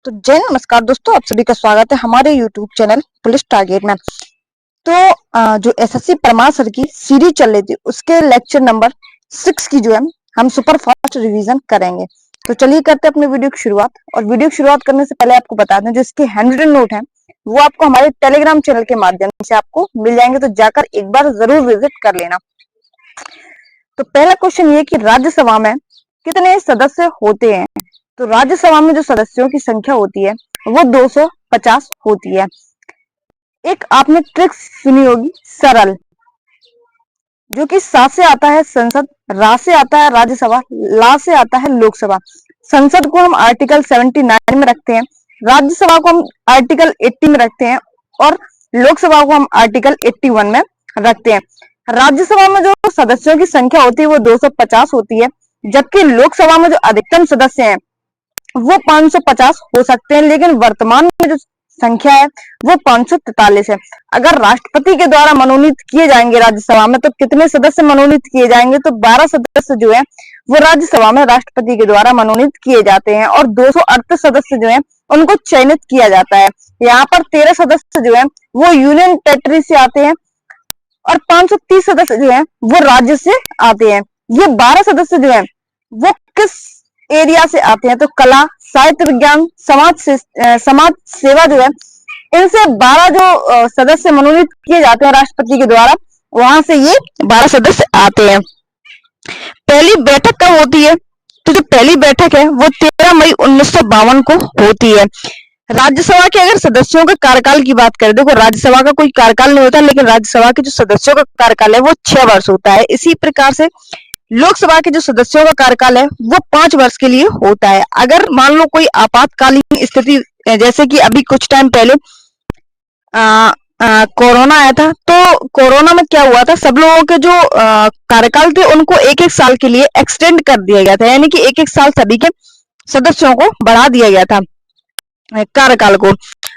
तो जय नमस्कार दोस्तों, आप सभी का स्वागत है हमारे YouTube चैनल पुलिस टारगेट में। तो जो एसएससी परमार सर की सीरीज चल रही थी उसके लेक्चर नंबर 6 की जो है हम सुपर फास्ट रिवीजन करेंगे। तो चलिए करते हैं अपने वीडियो की शुरुआत। और वीडियो की शुरुआत करने से पहले आपको बता दें, जो इसके हैंड रिटन नोट है वो आपको हमारे टेलीग्राम चैनल के माध्यम से आपको मिल जाएंगे, तो जाकर एक बार जरूर विजिट कर लेना। तो पहला क्वेश्चन ये कि राज्यसभा में कितने सदस्य होते हैं? तो राज्यसभा में जो सदस्यों की संख्या होती है वो 250 होती है। एक आपने ट्रिक सुनी होगी, सरल, जो कि सा से आता है संसद, रा से आता है राज्यसभा, ला से आता है लोकसभा। संसद को हम आर्टिकल 79 में रखते हैं, राज्यसभा को हम आर्टिकल 80 में रखते हैं और लोकसभा को हम आर्टिकल 81 में रखते हैं। राज्यसभा में जो सदस्यों की संख्या होती है वो 250 होती है, जबकि लोकसभा में जो अधिकतम सदस्य हैं वो 550 हो सकते हैं, लेकिन वर्तमान में जो संख्या है वो 543 है। अगर राष्ट्रपति के द्वारा मनोनीत किए जाएंगे राज्यसभा में तो कितने सदस्य मनोनीत किए जाएंगे? तो 12 सदस्य जो है वो राज्यसभा में राष्ट्रपति के द्वारा मनोनीत किए जाते हैं और 238 सदस्य जो है उनको चयनित किया जाता है। यहाँ पर 13 सदस्य जो है वो यूनियन टेरिटरी से आते हैं और 530 सदस्य जो है वो राज्य से आते हैं। ये 12 सदस्य जो है वो किस एरिया से आते हैं? तो कला, साहित्य, विज्ञान, समाज सेवा जो है, इनसे 12 जो सदस्य मनोनीत किए जाते हैं राष्ट्रपति के द्वारा, वहां से ये 12 सदस्य आते हैं। पहली बैठक कब होती है? तो जो पहली बैठक है वो 13 मई 1952 को होती है। राज्यसभा के अगर सदस्यों के कार्यकाल की बात करें, देखो राज्यसभा का कोई कार्यकाल नहीं होता, लेकिन राज्यसभा के जो सदस्यों का कार्यकाल है वो 6 वर्ष होता है। इसी प्रकार से लोकसभा के जो सदस्यों का कार्यकाल है वो 5 वर्ष के लिए होता है। अगर मान लो कोई आपातकालीन स्थिति, जैसे कि अभी कुछ टाइम पहले कोरोना आया था, तो कोरोना में क्या हुआ था, सब लोगों के जो कार्यकाल थे उनको एक एक साल के लिए एक्सटेंड कर दिया गया था, यानी कि एक एक साल सभी के सदस्यों को बढ़ा दिया गया था कार्यकाल को।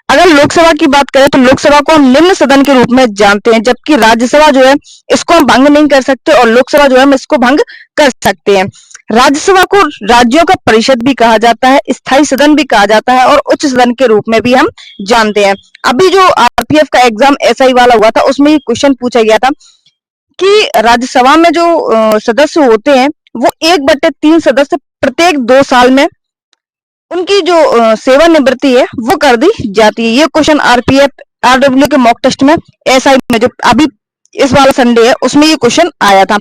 अगर लोकसभा की बात करें तो लोकसभा को हम निम्न सदन के रूप में जानते हैं, जबकि राज्यसभा जो है इसको हम भंग नहीं कर सकते और लोकसभा जो है हम इसको भंग कर सकते हैं। राज्यसभा को राज्यों का परिषद भी कहा जाता है, स्थायी सदन भी कहा जाता है और उच्च सदन के रूप में भी हम जानते हैं। अभी जो आरपीएफ का एग्जाम एसआई वाला हुआ था उसमें ये क्वेश्चन पूछा गया था कि राज्यसभा में जो सदस्य होते हैं वो 1/3 सदस्य प्रत्येक 2 साल में उनकी जो सेवानिवृत्ति है वो कर दी जाती है। ये क्वेश्चन आरपीएफ आरडब्ल्यू के मॉक टेस्ट में एसआई में जो अभी इस वाला संडे है उसमें ये क्वेश्चन आया था।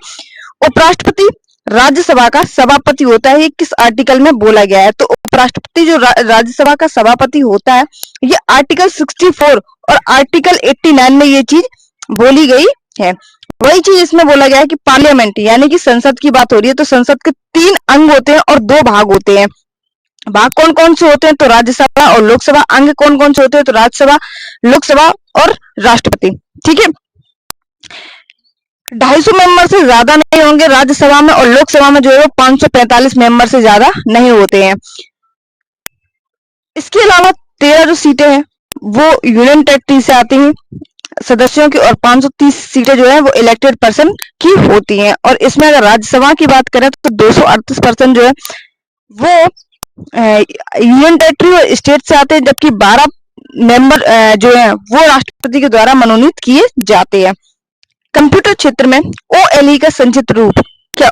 उपराष्ट्रपति राज्यसभा का सभापति होता है, ये किस आर्टिकल में बोला गया है? तो उपराष्ट्रपति जो राज्यसभा का सभापति होता है ये आर्टिकल 64 और आर्टिकल 89 में ये चीज बोली गई है। वही चीज इसमें बोला गया है कि पार्लियामेंट यानी कि संसद की बात हो रही है, तो संसद के 3 अंग होते हैं और 2 भाग होते हैं। भाग कौन कौन से होते हैं? तो राज्यसभा और लोकसभा। अंग कौन कौन से होते हैं? तो राज्यसभा, लोकसभा और राष्ट्रपति। ठीक है, 250 मेंबर से ज्यादा नहीं होंगे राज्यसभा में और लोकसभा में जो है 545 मेंबर से ज्यादा नहीं होते हैं। इसके अलावा 13 जो सीटें हैं वो यूनियन टेरिटरी से आती हैं सदस्यों की और 530 सीटें जो है वो इलेक्टेड पर्सन की होती हैं। और इसमें अगर राज्यसभा की बात करें तो 238% जो है वो यूनियन टेरिटरी और स्टेट से आते हैं, जबकि 12 मेंबर जो है वो राष्ट्रपति के द्वारा मनोनीत किए जाते हैं। कंप्यूटर क्षेत्र में ओएलई का संक्षिप्त रूप क्या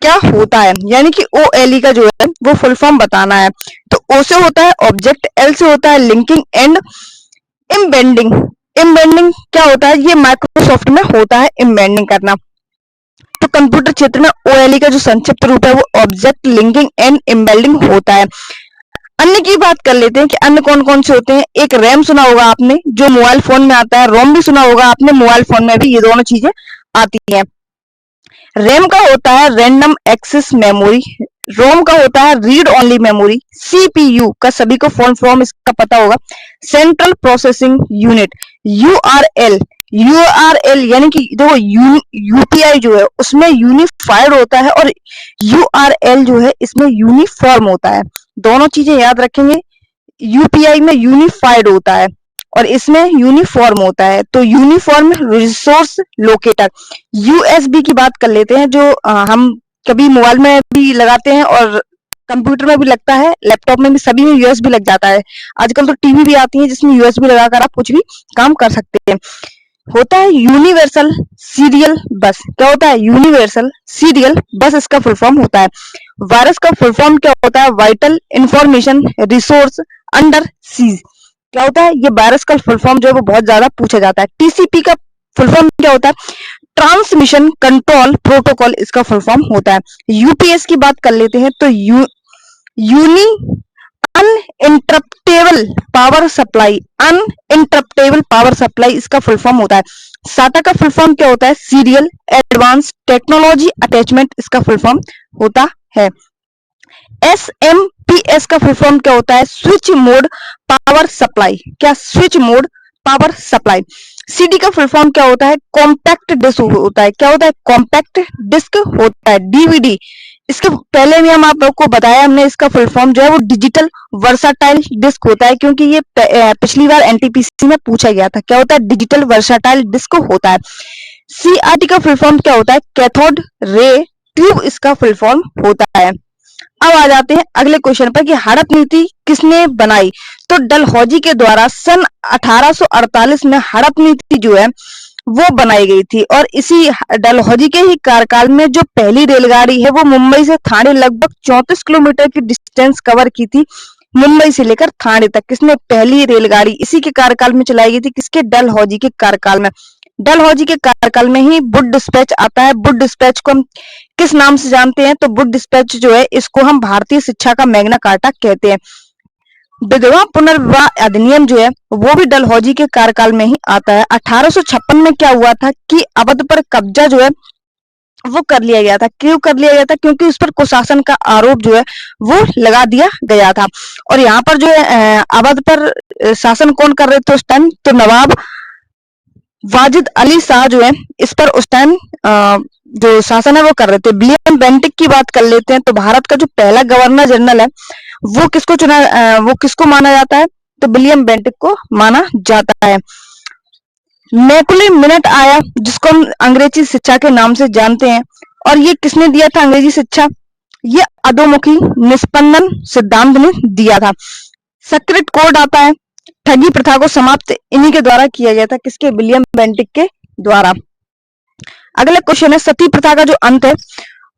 क्या होता है? यानी कि ओएलई का जो है वो फुल फॉर्म बताना है। तो ओ से होता है ऑब्जेक्ट, एल से होता है लिंकिंग एंड इम्बेडिंग। इम्बेडिंग क्या होता है? ये माइक्रोसॉफ्ट में होता है इम्बेडिंग करना। तो कंप्यूटर क्षेत्र में ओएलई का जो संक्षिप्त रूप है वो ऑब्जेक्ट लिंकिंग एंड इम्बेडिंग होता है। अन्य की बात कर लेते हैं कि अन्य कौन कौन से होते हैं। एक रैम सुना होगा आपने, जो मोबाइल फोन में आता है, रोम भी सुना होगा आपने, मोबाइल फोन में भी ये दोनों चीजें आती हैं। रैम का होता है रैंडम एक्सेस मेमोरी, रोम का होता है रीड ओनली मेमोरी, सीपीयू का सभी को फुल फॉर्म इसका पता होगा central processing unit, URL. URL यानी कि देखो यूपीआई जो है उसमें यूनिफाइड होता है और यूआरएल जो है इसमें यूनिफॉर्म होता है। दोनों चीजें याद रखेंगे, यूपीआई में यूनिफाइड होता है और इसमें यूनिफॉर्म होता है। तो यूनिफॉर्म रिसोर्स लोकेटर। यूएसबी की बात कर लेते हैं, जो हम कभी मोबाइल में भी लगाते हैं और कंप्यूटर में भी लगता है, लैपटॉप में भी, सभी में यूएसबी लग जाता है। आजकल तो टीवी भी आती है जिसमें यूएसबी लगाकर आप कुछ भी काम कर सकते हैं। होता है यूनिवर्सल सीरियल बस। क्या होता है? यूनिवर्सल सीरियल बस इसका फुल फॉर्म होता है। वायरस का फुल फॉर्म क्या होता है? Vital information resource under seize. क्या होता है? ये वायरस का फुल फॉर्म जो है वो बहुत ज्यादा पूछा जाता है। टीसीपी का फुल फॉर्म क्या होता है? ट्रांसमिशन कंट्रोल प्रोटोकॉल इसका फुल फॉर्म होता है। यूपीएस की बात कर लेते हैं तो uni uninterruptible power supply, uninterruptible power supply इसका फुल फॉर्म होता है। साटा का फुल फॉर्म क्या होता है? सीरियल एडवांस टेक्नोलॉजी अटैचमेंट इसका फुल फॉर्म होता है। एसएमपीएस का फुल फॉर्म क्या होता है? Switch mode power supply. क्या? Switch mode power supply. CD का फुल फॉर्म क्या होता है? कॉम्पैक्ट डिस्क होता है। क्या होता है? कॉम्पैक्ट डिस्क होता है। डीवीडी, इसके पहले भी हम आप लोग को बताया हमने, इसका फुल फॉर्म जो है वो डिजिटल वर्साटाइल डिस्क होता है, क्योंकि ये पिछली बार एनटीपीसी में पूछा गया था। क्या होता है? डिजिटल वर्साटाइल डिस्क होता है। सीआरटी का फुल फॉर्म क्या होता है? कैथोड रे ट्यूब इसका फुल फॉर्म होता है। अब आ जाते हैं अगले क्वेश्चन पर कि हड़प नीति किसने बनाई? तो डलहौजी के द्वारा सन 1848 में हड़प नीति जो है वो बनाई गई थी, और इसी डलहौजी के ही कार्यकाल में जो पहली रेलगाड़ी है वो मुंबई से थाने लगभग 34 किलोमीटर की डिस्टेंस कवर की थी, मुंबई से लेकर थाने तक। किसने? पहली रेलगाड़ी इसी के कार्यकाल में चलाई गई थी। किसके? डलहौजी के कार्यकाल में। डलहौजी के कार्यकाल में ही बुड डिस्पैच आता है। बुड डिस्पैच को हम किस नाम से जानते हैं? तो बुड डिस्पैच जो है इसको हम भारतीय शिक्षा का मैग्ना कार्टा कहते हैं। विधवा पुनर्विवाह अधिनियम जो है वो भी डलहौजी के कार्यकाल में ही आता है। 1856 में क्या हुआ था कि अवध पर कब्जा जो है वो कर लिया गया था। क्यों कर लिया गया था? क्योंकि उस पर कुशासन का आरोप जो है वो लगा दिया गया था। और यहाँ पर जो है अवध पर शासन कौन कर रहे थे उस टाइम? तो नवाब वाजिद अली शाह जो है इस पर उस टाइम जो शासन है वो कर रहे थे। विलियम बेंटिक की बात कर लेते हैं तो भारत का जो पहला गवर्नर जनरल है वो किसको माना जाता है? तो विलियम बेंटिक को माना जाता है। मैकुले मिनट आया जिसको हम अंग्रेजी शिक्षा के नाम से जानते हैं, और ये किसने दिया था अंग्रेजी शिक्षा? ये अधोमुखी निष्पंदन सिद्धांत ने दिया था। सेक्रेट कोड आता है। ठगी प्रथा को समाप्त इन्हीं के द्वारा किया गया था। किसके? विलियम बेंटिक के द्वारा। अगला क्वेश्चन है सती प्रथा का जो अंत है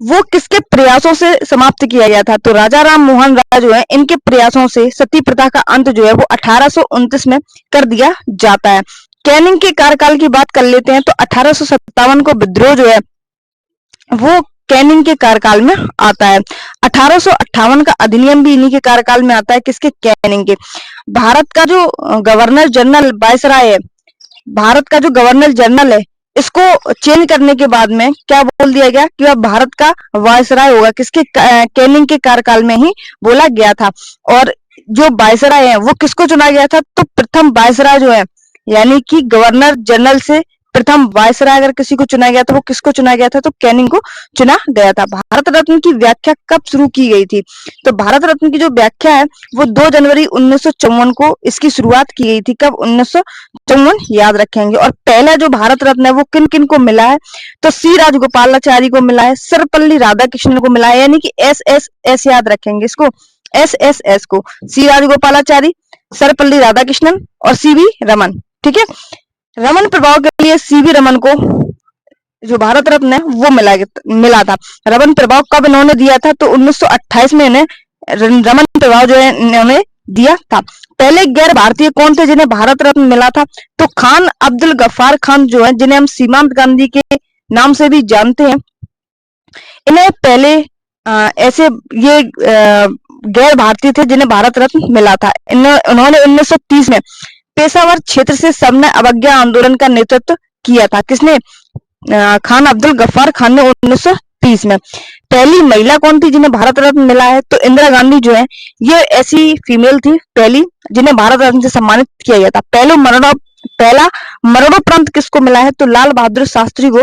वो किसके प्रयासों से समाप्त किया गया था? तो राजा राम मोहन राय जो है इनके प्रयासों से सती प्रथा का अंत जो है वो 1829 में कर दिया जाता है। कैनिंग के कार्यकाल की बात कर लेते हैं तो 1857 को विद्रोह जो है वो कैनिंग के कार्यकाल में आता है। 1858 का अधिनियम भी इन्हीं के कार्यकाल में आता है। किसके? कैनिंग के। भारत का जो गवर्नर जनरल वायसराय है, भारत का जो गवर्नर जनरल है इसको चेंज करने के बाद में क्या बोल दिया गया कि अब भारत का वायसराय होगा। किसके? कैनिंग के कार्यकाल में ही बोला गया था। और जो वायसराय है वो किसको चुना गया था? तो प्रथम वायसराय जो है, यानी कि गवर्नर जनरल से प्रथम वायसराय अगर किसी को चुना गया था वो किसको चुना गया था? तो कैनिंग को चुना गया था। भारत रत्न की व्याख्या कब शुरू की गई थी? तो भारत रत्न की जो व्याख्या है वो 2 जनवरी 1954 को इसकी शुरुआत की गई थी। कब? 1954, याद रखेंगे। और पहला जो भारत रत्न है वो किन किन को मिला है? तो सी राजगोपालाचारी को मिला है, सर्वपल्ली राधाकृष्णन को मिला है, यानी कि एस याद रखेंगे इसको, एस को, सी राजगोपालाचारी, सर्वपल्ली राधाकृष्णन और सीवी रमन। ठीक है, रमन प्रभाव के लिए सीवी रमन को जो भारत रत्न है वो मिला था। रमन प्रभाव कब इन्होंने दिया था? तो 1928 में इन्हें रमन प्रभाव जो है इन्होंने दिया था। पहले गैर भारतीय कौन थे जिन्हें भारत रत्न मिला था? तो खान अब्दुल गफ्फार खान जो है, जिन्हें हम सीमांत गांधी के नाम से भी जानते हैं, इन्हें पहले ऐसे ये गैर भारतीय थे जिन्हें भारत रत्न मिला था। उन्होंने 1930 में पेशावर क्षेत्र से सबने अवज्ञा आंदोलन का नेतृत्व किया था। किसने? खान अब्दुल गफ्फार खान ने 1930 में। पहली महिला कौन थी जिन्हें भारत रत्न मिला है? तो इंदिरा गांधी जो है ये ऐसी फीमेल थी पहली जिन्हें भारत रत्न से सम्मानित किया गया था। पहला मरणोपरांत किसको मिला है? तो लाल बहादुर शास्त्री को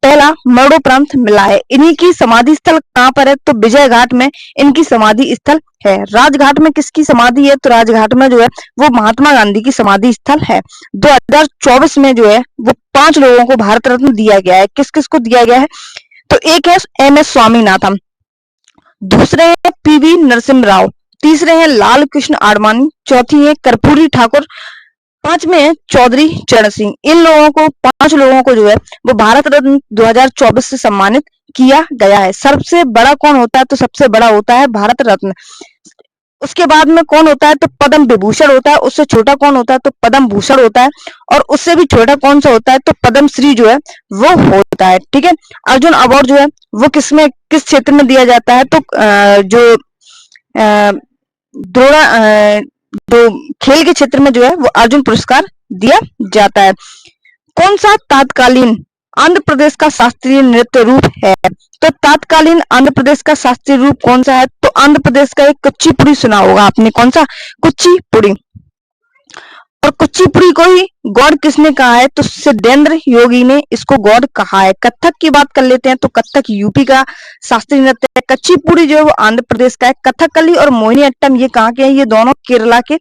पहला मरणोपरांत मिला है। इन्हीं की समाधि स्थल कहाँ पर है? तो विजय घाट में इनकी समाधि स्थल है। राजघाट में किसकी समाधि है? तो राजघाट में जो है वो महात्मा गांधी की समाधि स्थल है। 2024 में जो है वो 5 लोगों को भारत रत्न दिया गया है। किस किस को दिया गया है? तो एक है MS स्वामीनाथन, दूसरे हैं पीवी नरसिम्हा राव, तीसरे हैं लाल कृष्ण आडवाणी, चौथी है कर्पूरी ठाकुर, पांचवें है चौधरी चरण सिंह। इन लोगों को, 5 लोगों को जो है वो भारत रत्न 2024 से सम्मानित किया गया है। सबसे बड़ा कौन होता है? तो सबसे बड़ा होता है भारत रत्न। उसके बाद में कौन होता है? तो पद्म विभूषण होता है। उससे छोटा कौन होता है? तो पद्म भूषण होता है। और उससे भी छोटा कौन सा होता है? तो पद्म श्री जो है वो होता है। ठीक है। अर्जुन अवार्ड जो है वो किस क्षेत्र में दिया जाता है? तो जो द्रोणा जो खेल के क्षेत्र में जो है वो अर्जुन पुरस्कार दिया जाता है। कौन सा तत्कालीन आंध्र प्रदेश का शास्त्रीय नृत्य रूप है? तो तत्कालीन आंध्र प्रदेश का शास्त्रीय रूप कौन सा है? तो आंध्र प्रदेश का एक कुचिपुड़ी सुना होगा आपने। कौन सा? कुचिपुड़ी। और कुचिपुड़ी को ही गॉड किसने कहा है? तो सिद्धेंद्र योगी ने इसको गॉड कहा है। कथक की बात कर लेते हैं तो कथक यूपी का शास्त्रीय नृत्य है। कुचिपुड़ी जो है वो आंध्र प्रदेश का है। कथकली और मोहिनीअट्टम ये कहाँ के हैं? ये दोनों केरला के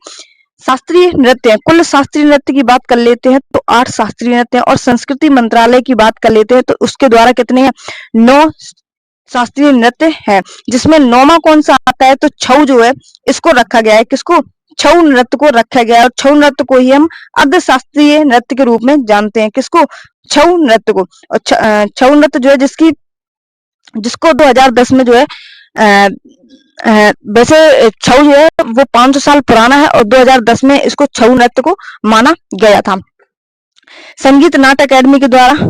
शास्त्रीय नृत्य है। कुल शास्त्रीय नृत्य की बात कर लेते हैं तो 8 शास्त्रीय नृत्य है। और संस्कृति मंत्रालय की बात कर लेते हैं तो उसके द्वारा कितने हैं? 9 शास्त्रीय नृत्य है। जिसमें 9वां कौन सा आता है? तो छऊ जो है इसको रखा गया है। किसको? छऊ नृत्य को रखा गया है। और छऊ नृत्य को ही हम अर्ध शास्त्रीय नृत्य के रूप में जानते हैं। किसको? छऊ नृत्य को। और छऊ नृत्य जो है जिसको 2010 में जो है वैसे छऊ जो है वो 500 साल पुराना है और 2010 में इसको छऊ नृत्य को माना गया था। संगीत नाट्य अकादमी के द्वारा,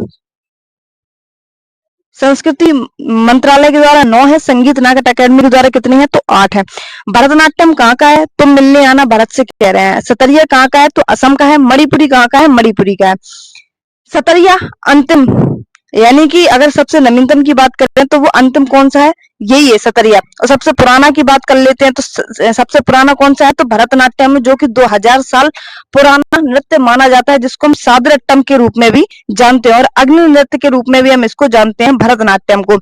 संस्कृति मंत्रालय के द्वारा 9 है। संगीत नाट्य अकादमी के द्वारा कितने हैं? तो 8 है। भरतनाट्यम कहाँ का है? तुम मिलने आना भरत से कह रहे हैं। सतरिया कहाँ का है? तो असम का है। मणिपुरी कहाँ का है? मणिपुरी का है। सतरिया अंतिम, यानी कि अगर सबसे नवीनतम की बात करें तो वो अंतिम कौन सा है? यही है सतरिया। और सबसे पुराना की बात कर लेते हैं तो सबसे पुराना कौन सा है? तो भरतनाट्यम, जो कि 2000 साल पुराना नृत्य माना जाता है, जिसको हम सादरट्टम के रूप में भी जानते हैं और अग्नि नृत्य के रूप में भी हम इसको जानते हैं, भरतनाट्यम को।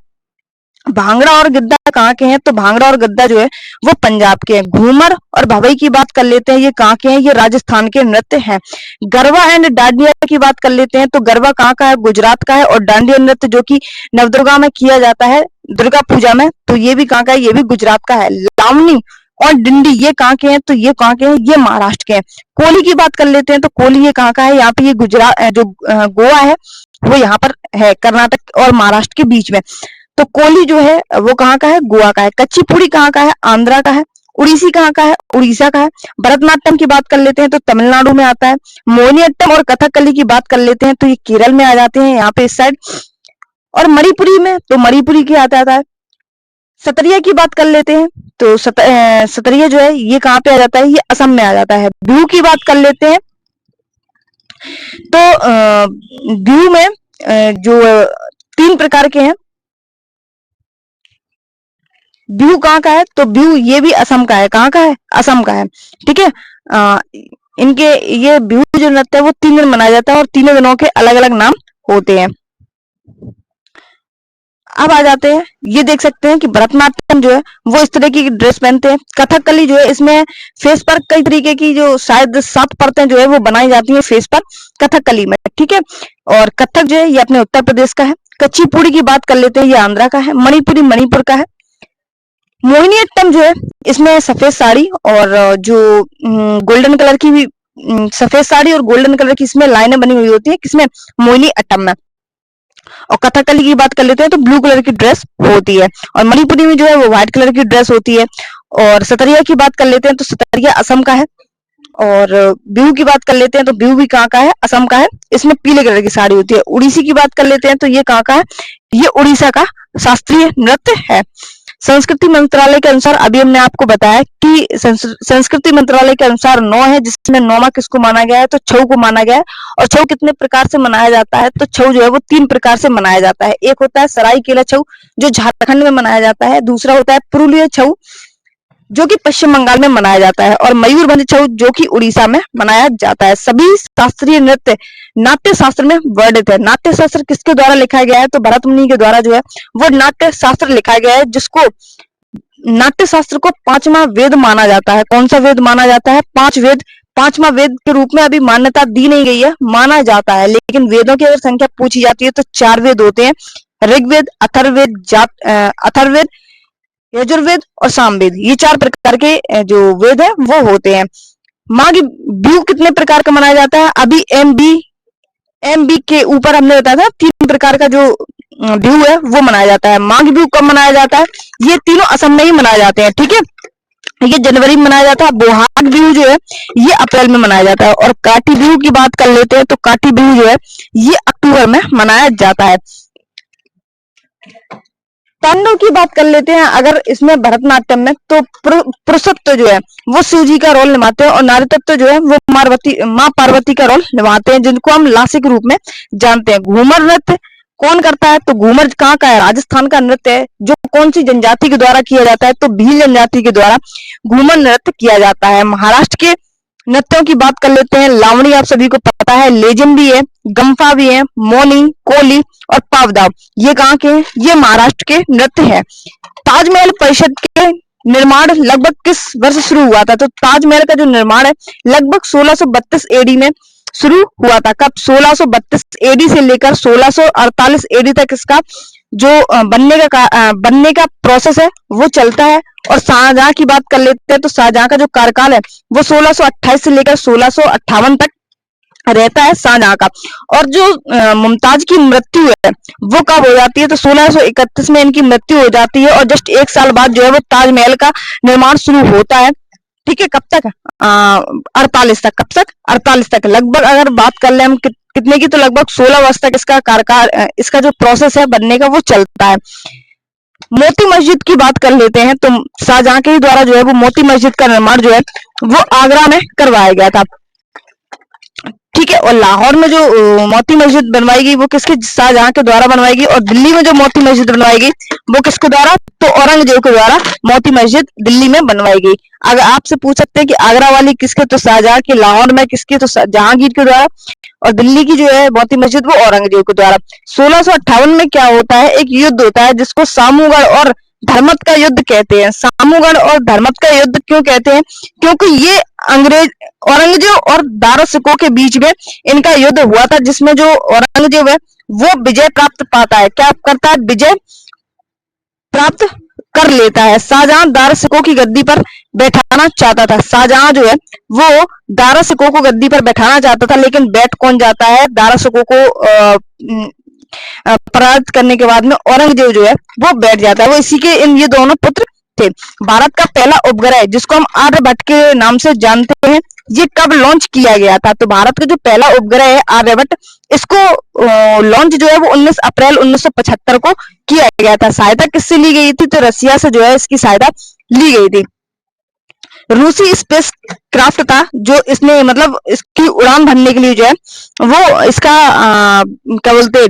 भांगड़ा और गिद्दा कहाँ के हैं? तो भांगड़ा और गिद्दा जो है वो पंजाब के हैं। घूमर और भवई की बात कर लेते हैं, ये कहाँ के हैं? ये राजस्थान के नृत्य हैं। गरबा एंड डांडिया की बात कर लेते हैं तो गरबा कहाँ का है? गुजरात का है। और डांडिया नृत्य जो कि नवदुर्गा में किया जाता है, दुर्गा पूजा में, तो ये भी कहाँ का है? ये भी गुजरात का है। लावनी और डिंडी ये कहाँ के हैं? तो ये कहाँ के हैं? ये महाराष्ट्र के हैं। कोली की बात कर लेते हैं तो कोली ये कहाँ का है? यहाँ पे ये गुजरात जो गोवा है वो यहाँ पर है, कर्नाटक और महाराष्ट्र के बीच में। तो कोली जो है वो कहाँ का है? गोवा का है। कच्चीपुड़ी कहाँ का है? आंध्रा का है। उड़ीसी कहाँ का है? उड़ीसा का है। भरतनाट्यम की बात कर लेते हैं तो तमिलनाडु में आता है। मोहिनीअट्टम और कथकली की बात कर लेते हैं तो ये केरल में आ जाते हैं, यहाँ पे इस साइड। और मणिपुरी में तो मणिपुरी के आता है। सतरिया की बात कर लेते हैं तो सतरिया जो है ये कहाँ पे आ जाता है? ये असम में आ जाता है। बिहू की बात कर लेते हैं तो बिहू में जो 3 प्रकार के हैं। बिहू कहाँ का है? तो बिहू ये भी असम का है। कहाँ का है? असम का है। ठीक है। इनके ये बिहू जो नृत्य है वो 3 दिन मनाया जाता है और तीनों दिनों के अलग अलग नाम होते हैं। अब आ जाते हैं, ये देख सकते हैं कि भरतनाट्यम जो है वो इस तरह की ड्रेस पहनते हैं। कथकली जो है इसमें फेस पर कई तरीके की जो शायद 7 परतें जो है वो बनाई जाती है फेस पर कथकली में। ठीक है। और कथक जो है ये अपने उत्तर प्रदेश का है। कच्चीपुड़ी की बात कर लेते हैं, ये आंध्रा का है। मणिपुरी मणिपुर का है। मोहिनीअट्टम जो है इसमें सफेद साड़ी और जो गोल्डन कलर की भी सफेद साड़ी और गोल्डन कलर की इसमें लाइनें बनी हुई होती है। किसमें? मोहिनीअट्टम में। और कथकली की बात कर लेते हैं तो ब्लू कलर की ड्रेस होती है। और मणिपुरी में जो है वो व्हाइट कलर की ड्रेस होती है। और सतरिया की बात कर लेते हैं तो सतरिया असम का है। और बिहू की बात कर लेते हैं तो बिहू भी कहाँ का है? असम का है। इसमें पीले कलर की साड़ी होती है। उड़ीसी की बात कर लेते हैं तो ये कहाँ का है? ये उड़ीसा का शास्त्रीय नृत्य है। संस्कृति मंत्रालय के अनुसार अभी हमने आपको बताया कि संस्कृति मंत्रालय के अनुसार 9 है, जिसमें 9वां किसको माना गया है? तो छऊ को माना गया है। और छऊ कितने प्रकार से मनाया जाता है? तो छऊ जो है वो 3 प्रकार से मनाया जाता है। एक होता है सरायकेला छऊ जो झारखंड में मनाया जाता है। दूसरा होता है पुरुलिया छऊ जो कि पश्चिम बंगाल में मनाया जाता है। और मयूरभंज छऊ जो कि उड़ीसा में मनाया जाता है। सभी शास्त्रीय नृत्य नाट्य शास्त्र में वर्णित है। नाट्य शास्त्र किसके द्वारा लिखा गया है? तो भरत मुनि के द्वारा जो है वो नाट्य शास्त्र लिखा गया है, जिसको नाट्य शास्त्र को 5वां वेद माना जाता है। कौन सा वेद माना जाता है? 5 वेद। 5वां वेद के रूप में अभी मान्यता दी नहीं गई है, माना जाता है। लेकिन वेदों की अगर संख्या पूछी जाती है तो 4 वेद होते हैं। ऋग्वेद, अथर्ववेद, यजुर्वेद और सामवेद, ये 4 प्रकार के जो वेद है वो होते हैं। माघ बिहू कितने प्रकार का मनाया जाता है? अभी एम बी के ऊपर हमने बताया था 3 प्रकार का जो बिहू है वो मनाया जाता है। माघ बिहू कब मनाया जाता है? ये तीनों असम में ही मनाए जाते हैं, ठीक है। ये जनवरी में मनाया जाता है। बोहाग बिहू जो है ये अप्रैल में मनाया जाता है। और काठी बिहू की बात कर लेते हैं तो काठी बिहू जो है ये अक्टूबर में मनाया जाता है। तांडव की बात कर लेते हैं अगर इसमें भरतनाट्यम में, तो पुरुषत्व जो है वो शिव जी का रोल निभाते हैं और नारीत्व जो है वो माँ पार्वती का रोल निभाते हैं, जिनको हम लासिक रूप में जानते हैं। घूमर नृत्य कौन करता है? तो घूमर कहाँ का है? राजस्थान का नृत्य है। जो कौन सी जनजाति के द्वारा किया जाता है? तो भील जनजाति के द्वारा घूमर नृत्य किया जाता है। महाराष्ट्र के नृत्यों की बात कर लेते हैं। लावणी आप सभी को पता है, लेजिम भी है, गम्फा भी है, मौनी, कोली और पावदाव, ये कहाँ के हैं? ये महाराष्ट्र के नृत्य है। ताजमहल परिषद के निर्माण लगभग किस वर्ष शुरू हुआ था? तो ताजमहल का जो निर्माण है लगभग 1632 एडी में शुरू हुआ था। कब? 1632 एडी से लेकर 1648 एडी तक इसका जो बनने का प्रोसेस है वो चलता है। और शाहजहां की बात कर लेते हैं तो शाहजहां का जो कार्यकाल है वो 1628 से लेकर 1658 तक रहता है शाहजहां का। और जो मुमताज की मृत्यु है वो कब हो जाती है? तो 1631 में इनकी मृत्यु हो जाती है और जस्ट 1 साल बाद जो है वो ताजमहल का निर्माण शुरू होता है, ठीक है। कब तक? 48 तक। कब तक? 48 तक। लगभग अगर बात कर ले हम कितने की, तो लगभग 16 वर्ष तक इसका कार्यकाल, इसका जो प्रोसेस है बनने का वो चलता है। मोती मस्जिद की बात कर लेते हैं तो शाहजहां के ही द्वारा जो है वो मोती मस्जिद का निर्माण जो है वो आगरा में करवाया गया था, ठीक है। और लाहौर में जो मोती मस्जिद बनवाई गई वो किसके? शाहजहां के द्वारा बनवाई गई। और दिल्ली में जो मोती मस्जिद बनवाई गई वो किसके द्वारा? तो औरंगजेब के द्वारा मोती मस्जिद दिल्ली में बनवाई गई। अगर आपसे पूछ सकते हैं कि आगरा वाली किसके, तो शाहजहां की, लाहौर में किसके, तो जहांगीर के द्वारा, और दिल्ली की जो है मोती मस्जिद वो औरंगजेब के द्वारा। 1658 में क्या होता है? एक युद्ध होता है जिसको सामूगढ़ और धर्मत का युद्ध कहते हैं। सामूगढ़ और धर्मत का युद्ध क्यों कहते हैं? क्योंकि ये औरंगजेब और दारा सिकोह के बीच में इनका युद्ध हुआ था, जिसमें जो औरंगजेब है वो विजय प्राप्त पाता है। क्या करता है? विजय प्राप्त कर लेता है। शाहजहां दारा सिकोह की गद्दी पर बैठाना चाहता था। शाहजहां जो है वो दारा सिकोह को गद्दी पर बैठाना चाहता था, लेकिन बैठ कौन जाता है? दारा सिकोह को पराजित करने के बाद में औरंगजेब जो है वो बैठ जाता है। वो इसी के ये दोनों पुत्र थे। भारत का पहला उपग्रह जिसको हम आर्यभट्ट के नाम से जानते हैं, ये कब लॉन्च किया गया था? तो भारत का जो पहला उपग्रह है आर्यभट्ट, इसको लॉन्च जो है वो 19 अप्रैल 1975 को किया गया था। सहायता किससे ली गई थी? तो रसिया से जो है इसकी सहायता ली गई थी। रूसी स्पेस क्राफ्ट था जो इसने मतलब इसकी उड़ान भरने के लिए जो है वो इसका क्या बोलते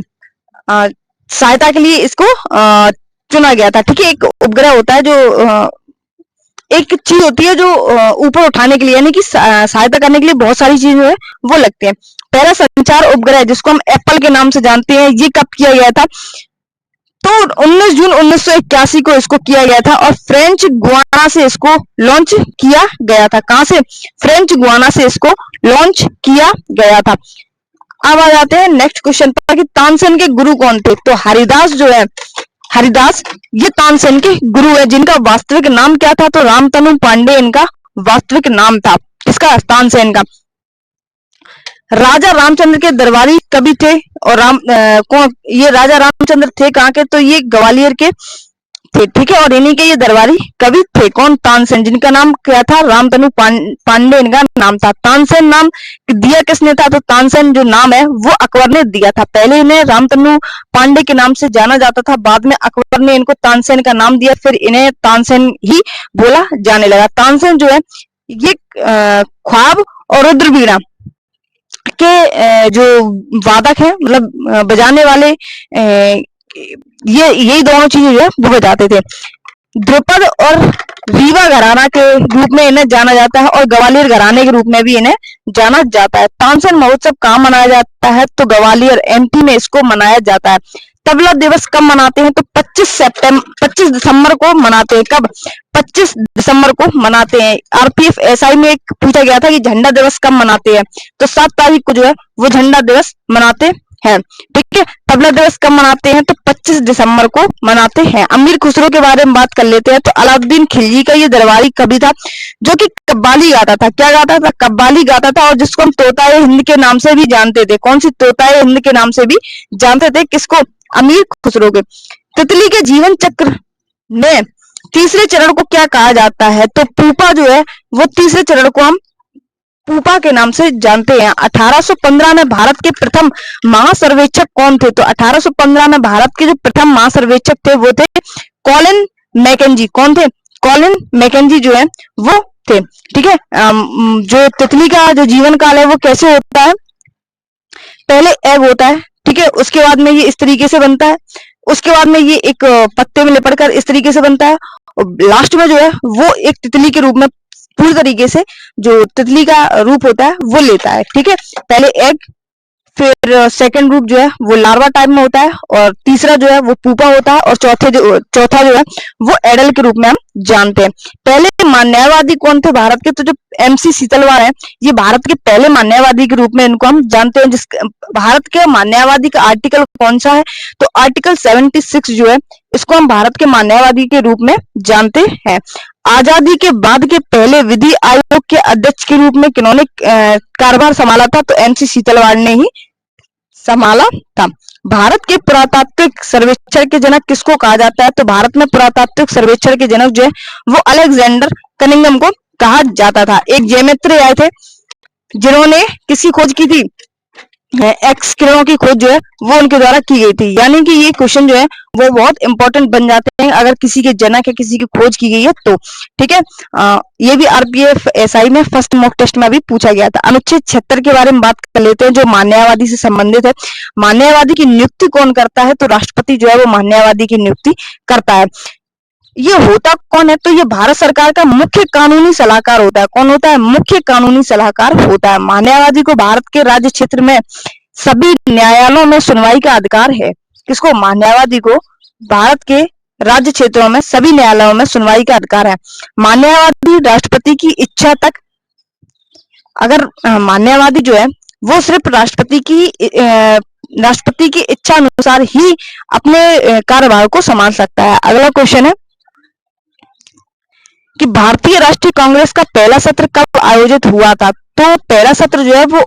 सहायता के लिए इसको चुना गया था, ठीक है। एक उपग्रह होता है जो एक चीज होती है जो ऊपर उठाने के लिए, यानी कि सहायता करने के लिए बहुत सारी चीजें है वो लगती है। पहला संचार उपग्रह जिसको हम एप्पल के नाम से जानते हैं, ये कब किया गया था? तो 19 जून 1981 को इसको किया गया था और फ्रेंच गुआना से इसको लॉन्च किया गया था। कहां से? फ्रेंच गुआना से इसको लॉन्च किया गया था। अब आ जाते हैं नेक्स्ट क्वेश्चन पर कि तानसेन के गुरु कौन थे? तो हरिदास जो है, हरिदास ये तानसेन के गुरु है, जिनका वास्तविक नाम क्या था? तो रामतनु पांडे इनका वास्तविक नाम था। इसका तानसेन का। राजा रामचंद्र के दरबारी कवि थे और कौन ये राजा रामचंद्र थे? कहाँ के? तो ये ग्वालियर के थे, ठीक है। और इन्हीं के ये दरबारी कवि थे। कौन? तानसेन, जिनका नाम क्या था? रामतनु पांडे इनका नाम था। तानसेन नाम दिया किसने था? तो तानसेन जो नाम है वो अकबर ने दिया था। पहले इन्हें रामतनु पांडे के नाम से जाना जाता था, बाद में अकबर ने इनको तानसेन का नाम दिया, फिर इन्हें तानसेन ही बोला जाने लगा। तानसेन जो है ये ख्वाब और रुद्रवीणा के जो वादक है, मतलब बजाने वाले, ये यही दोनों चीजें जो है वो बजाते थे। ध्रुपद और रीवा घराना के रूप में इन्हें जाना जाता है और ग्वालियर घराने के रूप में भी इन्हें जाना जाता है। तानसेन महोत्सव कहाँ मनाया जाता है? तो ग्वालियर एमपी में इसको मनाया जाता है। तबला दिवस कब मनाते हैं? तो 25 दिसंबर को मनाते हैं। कब? 25 दिसंबर को मनाते हैं। आरपीएफ एसआई में एक पूछा गया था कि झंडा दिवस कब मनाते हैं? तो 7 तारीख को जो है वो झंडा दिवस मनाते हैं। ठीक है, तबला दिवस कब मनाते हैं? तो 25 दिसंबर को मनाते हैं। अमीर खुसरो के बारे में बात कर लेते हैं। तो अलाउद्दीन खिलजी का ये दरबारी कवि था जो कि कव्वाली गाता था। क्या गाता था? कव्वाली गाता था, और जिसको हम तोताए हिंद के नाम से भी जानते थे। कौन सी? तोताए हिंद के नाम से भी जानते थे। किसको? अमीर खुसरो के। तितली के जीवन चक्र में तीसरे चरण को क्या कहा जाता है? तो पूपा जो है वो तीसरे चरण को हम पूपा के नाम से जानते हैं। 1815 में भारत के प्रथम महासर्वेक्षक कौन थे? तो 1815 में भारत के जो प्रथम महासर्वेक्षक थे वो थे कॉलिन मैकेंजी। कौन थे? कॉलिन मैकेंजी जो है वो थे। ठीक है, जो तितली का जो जीवन काल है वो कैसे होता है? पहले एग होता है, ठीक है, उसके बाद में ये इस तरीके से बनता है, उसके बाद में ये एक पत्ते में लिपट कर इस तरीके से बनता है, और लास्ट में जो है वो एक तितली के रूप में पूरी तरीके से जो तितली का रूप होता है वो लेता है। ठीक है, पहले एग, फिर सेकंड ग्रुप जो है वो लार्वा टाइप में होता है, और तीसरा जो है वो पुपा होता है, और चौथा जो है वो एडल के रूप में हम जानते हैं। पहले मानववादी कौन थे भारत के? तो जो एमसी सीतलवाड़ है, ये भारत के पहले मानववादी के रूप में इनको हम जानते हैं। जिस भारत के मानववादी का आर्टिकल कौन सा है? तो आर्टिकल 76 जो है इसको हम भारत के मानववादी के रूप में जानते हैं। आजादी के बाद के पहले विधि आयोग के अध्यक्ष के रूप में किन्होंने कार्यभार संभाला था? तो एमसी सीतलवाड़ ने ही संभाला था। भारत के पुरातात्विक सर्वेक्षण के जनक किसको कहा जाता है? तो भारत में पुरातात्विक सर्वेक्षण के जनक जो है वो अलेक्जेंडर कनिंघम को कहा जाता था। एक ज्योमेत्री आए थे जिन्होंने किसकी खोज की थी? एक्स किरणों की खोज जो है वो उनके द्वारा की गई थी। यानी कि ये क्वेश्चन जो है वो बहुत इंपॉर्टेंट बन जाते हैं अगर किसी के जनक या किसी की खोज की गई है तो। ठीक है, ये भी आरपीएफ एसआई में फर्स्ट मॉक टेस्ट में भी पूछा गया था। अनुच्छेद 76 के बारे में बात कर लेते हैं जो मानववादी से संबंधित है। मानववादी की नियुक्ति कौन करता है? तो राष्ट्रपति जो है वो मानववादी की नियुक्ति करता है। ये होता कौन है? तो ये भारत सरकार का मुख्य कानूनी सलाहकार होता है। कौन होता है? मुख्य कानूनी सलाहकार होता है। मानववादी को भारत के राज्य क्षेत्र में सभी न्यायालयों में सुनवाई का अधिकार है। किसको? मानववादी को भारत के राज्य क्षेत्रों में सभी न्यायालयों में सुनवाई का अधिकार है। मानववादी राष्ट्रपति की इच्छा तक, अगर मानववादी जो है वो सिर्फ राष्ट्रपति की इच्छा अनुसार ही अपने कार्यभार को संभाल सकता है। अगला क्वेश्चन है कि भारतीय राष्ट्रीय कांग्रेस का पहला सत्र कब आयोजित हुआ था? तो पहला सत्र जो है वो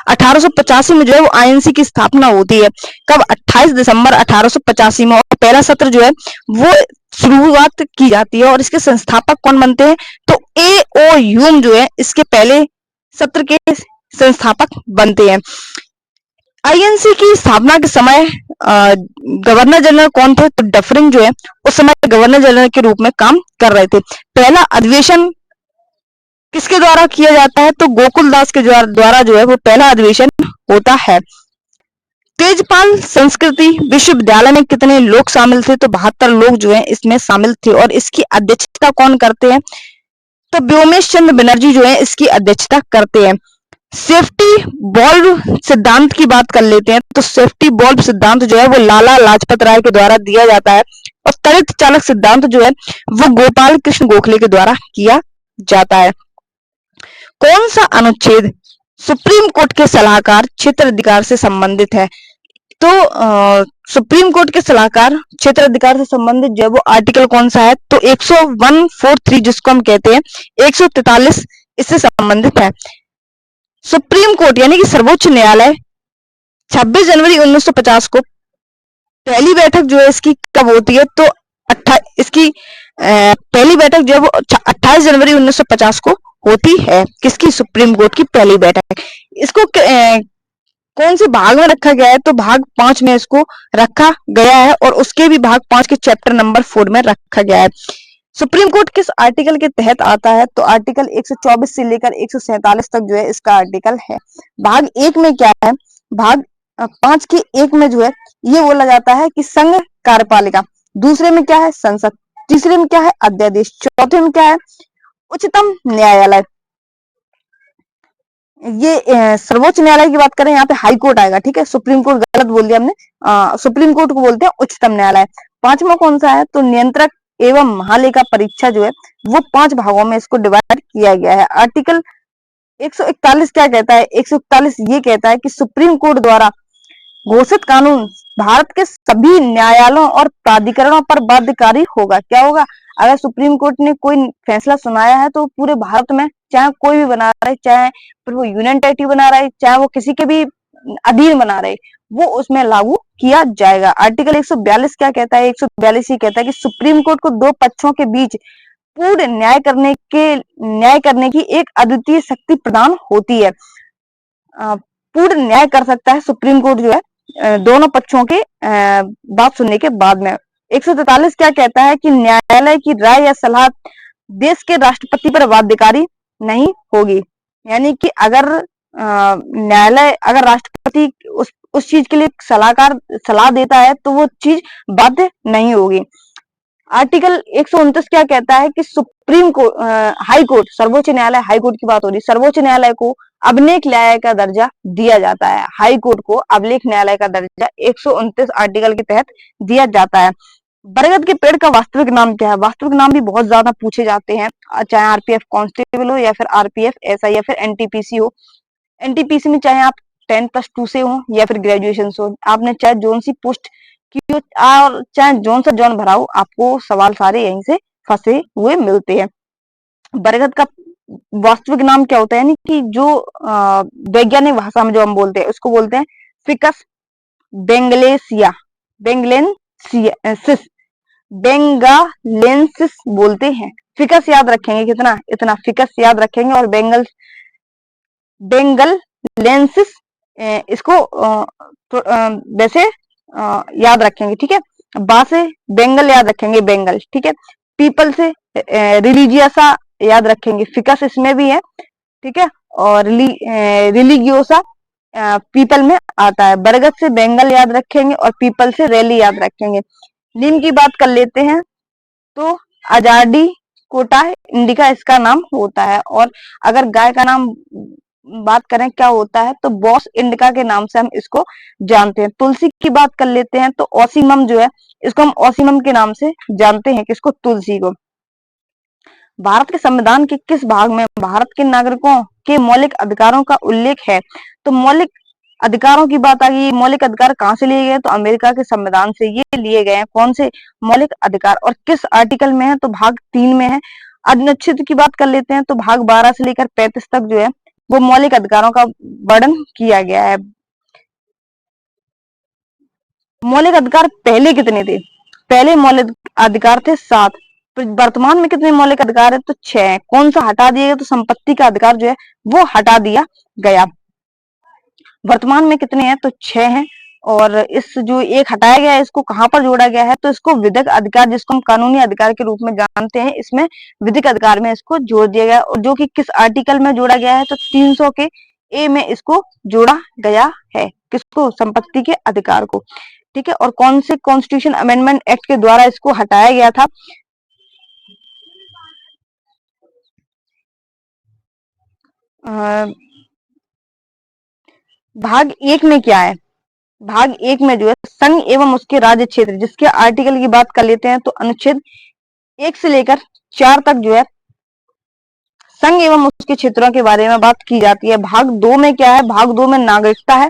1885 में जो है वो आईएनसी की स्थापना होती है। कब? 28 दिसंबर 1885 में। और पहला सत्र जो है वो शुरुआत की जाती है, और इसके संस्थापक कौन बनते हैं? तो ए.ओ. ह्यूम जो है इसके पहले सत्र के संस्थापक बनते हैं। आईएनसी की स्थापना के समय गवर्नर जनरल कौन थे? तो डफरिन जो है उस समय गवर्नर जनरल के रूप में काम कर रहे थे। पहला अधिवेशन किसके द्वारा किया जाता है? तो गोकुल दास के द्वारा जो है वो पहला अधिवेशन होता है। तेजपाल संस्कृति विश्वविद्यालय में कितने लोग शामिल थे? तो 72 लोग जो है इसमें शामिल थे, और इसकी अध्यक्षता कौन करते हैं? तो व्योमेश चंद्र बनर्जी जो है इसकी अध्यक्षता करते हैं। सेफ्टी बॉल्व सिद्धांत की बात कर लेते हैं। तो सेफ्टी बॉल्व सिद्धांत जो है वो लाला लाजपत राय के द्वारा दिया जाता है, और त्वरित चालक सिद्धांत जो है वो गोपाल कृष्ण गोखले के द्वारा किया जाता है। कौन सा अनुच्छेद सुप्रीम कोर्ट के सलाहकार क्षेत्र अधिकार से संबंधित है? तो सुप्रीम कोर्ट के सलाहकार क्षेत्र अधिकार से संबंधित जो है वो आर्टिकल कौन सा है? तो 143 जिसको हम कहते हैं 143 इससे संबंधित है। सुप्रीम कोर्ट यानी कि सर्वोच्च न्यायालय 26 जनवरी 1950 को पहली बैठक जो है इसकी कब होती है? तो इसकी पहली बैठक जो है वो 28 जनवरी 1950 को होती है। किसकी? सुप्रीम कोर्ट की पहली बैठक। इसको कौन से भाग में रखा गया है? तो भाग 5 में इसको रखा गया है, और उसके भी भाग 5 के चैप्टर नंबर 4 में रखा गया है। सुप्रीम कोर्ट किस आर्टिकल के तहत आता है? तो आर्टिकल 124 से लेकर 147 तक जो है इसका आर्टिकल है। भाग 1 में क्या है? भाग 5 के 1 में जो है ये बोला जाता है कि संघ कार्यपालिका। दूसरे में क्या है? संसद। तीसरे में क्या है? अध्यादेश। चौथे में क्या है? उच्चतम न्यायालय। ये सर्वोच्च न्यायालय की बात करें यहाँ पे हाई कोर्ट आएगा। ठीक है, सुप्रीम कोर्ट गलत बोल दिया हमने। सुप्रीम कोर्ट को बोलते हैं उच्चतम न्यायालय। पांचवा कौन सा है? तो नियंत्रक एवं महालेखा परीक्षा जो है वो 5 भागों में इसको डिवाइड किया गया है। आर्टिकल 141 क्या कहता है? 141 ये कहता है कि सुप्रीम कोर्ट द्वारा घोषित कानून भारत के सभी न्यायालयों और प्राधिकरणों पर बाध्यकारी होगा। क्या होगा? अगर सुप्रीम कोर्ट ने कोई फैसला सुनाया है तो पूरे भारत में, चाहे कोई भी बना रहा है, चाहे फिर वो यूनियन टेरिटरी बना रहा है, चाहे वो किसी के भी अधीन बना रहे, वो उसमें लागू किया जाएगा। आर्टिकल 142 क्या कहता है? 142 ये कहता है कि सुप्रीम कोर्ट को दो पक्षों के बीच पूर्ण न्याय करने की एक अद्वितीय शक्ति प्रदान होती है। पूर्ण न्याय कर सकता है सुप्रीम कोर्ट जो है दोनों पक्षों के बात सुनने के बाद में। 143 क्या कहता है कि न्यायालय की राय या सलाह देश के राष्ट्रपति पर बाध्यकारी नहीं होगी। यानी कि अगर न्यायालय, अगर राष्ट्रपति उस चीज के लिए सलाह देता है तो वो चीज बाध्य नहीं होगी। आर्टिकल 129 क्या कहता है कि सुप्रीम कोर्ट, हाई कोर्ट, सर्वोच्च न्यायालय, हाई कोर्ट की बात हो रही, सर्वोच्च न्यायालय को अभिलेख न्यायालय का दर्जा दिया जाता है। हाई कोर्ट को अभिलेख न्यायालय का दर्जा 129 आर्टिकल के तहत दिया जाता है। बरगद के पेड़ का वास्तविक नाम क्या है? वास्तविक नाम भी बहुत ज्यादा पूछे जाते हैं, चाहे आरपीएफ कांस्टेबल हो या फिर आरपीएफ एसआई या फिर एनटीपीसी हो। एनटीपीसी में चाहे आप 10+2 से हो या फिर ग्रेजुएशन से हो, आपने चाहे जोन सी पोस्ट की हो और चाहे जोन से जोन भरा हो, आपको सवाल सारे यहीं से फंसे हुए मिलते हैं। बरगद का वास्तविक नाम क्या होता है? यानी कि जो वैज्ञानिक भाषा में जो हम बोलते हैं उसको बोलते हैं फिकस बेंगलेंसिस, बेंगालेंसिस बोलते हैं। फिकस याद रखेंगे, कितना? इतना फिकस याद रखेंगे। और बेंगलेंसिस इसको वैसे याद रखेंगे, ठीक है। बा से बेंगल याद रखेंगे, बेंगल, ठीक है। पीपल से रिलीजियसा याद रखेंगे, फिकस इसमें भी है, ठीक है। और रिलीगियोसा पीपल में आता है। बरगद से बेंगल याद रखेंगे और पीपल से रैली याद रखेंगे। नीम की बात कर लेते हैं तो अजाडी कोटा इंडिका इसका नाम होता है। और अगर गाय का नाम बात करें क्या होता है तो बॉस इंडिका के नाम से हम इसको जानते हैं। तुलसी की बात कर लेते हैं तो ओसीमम जो है इसको हम ओसीमम के नाम से जानते हैं, किसको? तुलसी को। भारत के संविधान के किस भाग में भारत के नागरिकों के मौलिक अधिकारों का उल्लेख है? तो मौलिक अधिकारों की बात आ गई। मौलिक अधिकार कहाँ से लिए गए? तो अमेरिका के संविधान से ये लिए गए हैं। कौन से मौलिक अधिकार और किस आर्टिकल में है? तो भाग 3 में है। अनुच्छेद की बात कर लेते हैं तो भाग 12 से लेकर 35 तक जो है वो मौलिक अधिकारों का वर्णन किया गया है। मौलिक अधिकार पहले कितने थे? पहले मौलिक अधिकार थे 7। वर्तमान में कितने मौलिक अधिकार है? तो 6 है। कौन सा हटा दिया गया? तो संपत्ति का अधिकार जो है वो हटा दिया गया। वर्तमान में कितने हैं? तो 6 हैं। और इस जो एक हटाया गया है इसको कहां पर जोड़ा गया है? तो इसको विधिक अधिकार, जिसको हम कानूनी अधिकार के रूप में जानते हैं, इसमें विधिक अधिकार में इसको जोड़ दिया गया। और जो कि किस आर्टिकल में जोड़ा गया है? तो 300 के ए में इसको जोड़ा गया है। किसको? संपत्ति के अधिकार को, ठीक है। और कौन से कॉन्स्टिट्यूशन अमेंडमेंट एक्ट के द्वारा इसको हटाया गया था? भाग 1 में क्या है? भाग 1 में जो है संघ एवं उसके राज्य क्षेत्र, जिसके आर्टिकल की बात कर लेते हैं तो अनुच्छेद 1 से लेकर 4 तक जो है संघ एवं उसके क्षेत्रों के बारे में बात की जाती है। भाग 2 में क्या है? भाग 2 में नागरिकता है।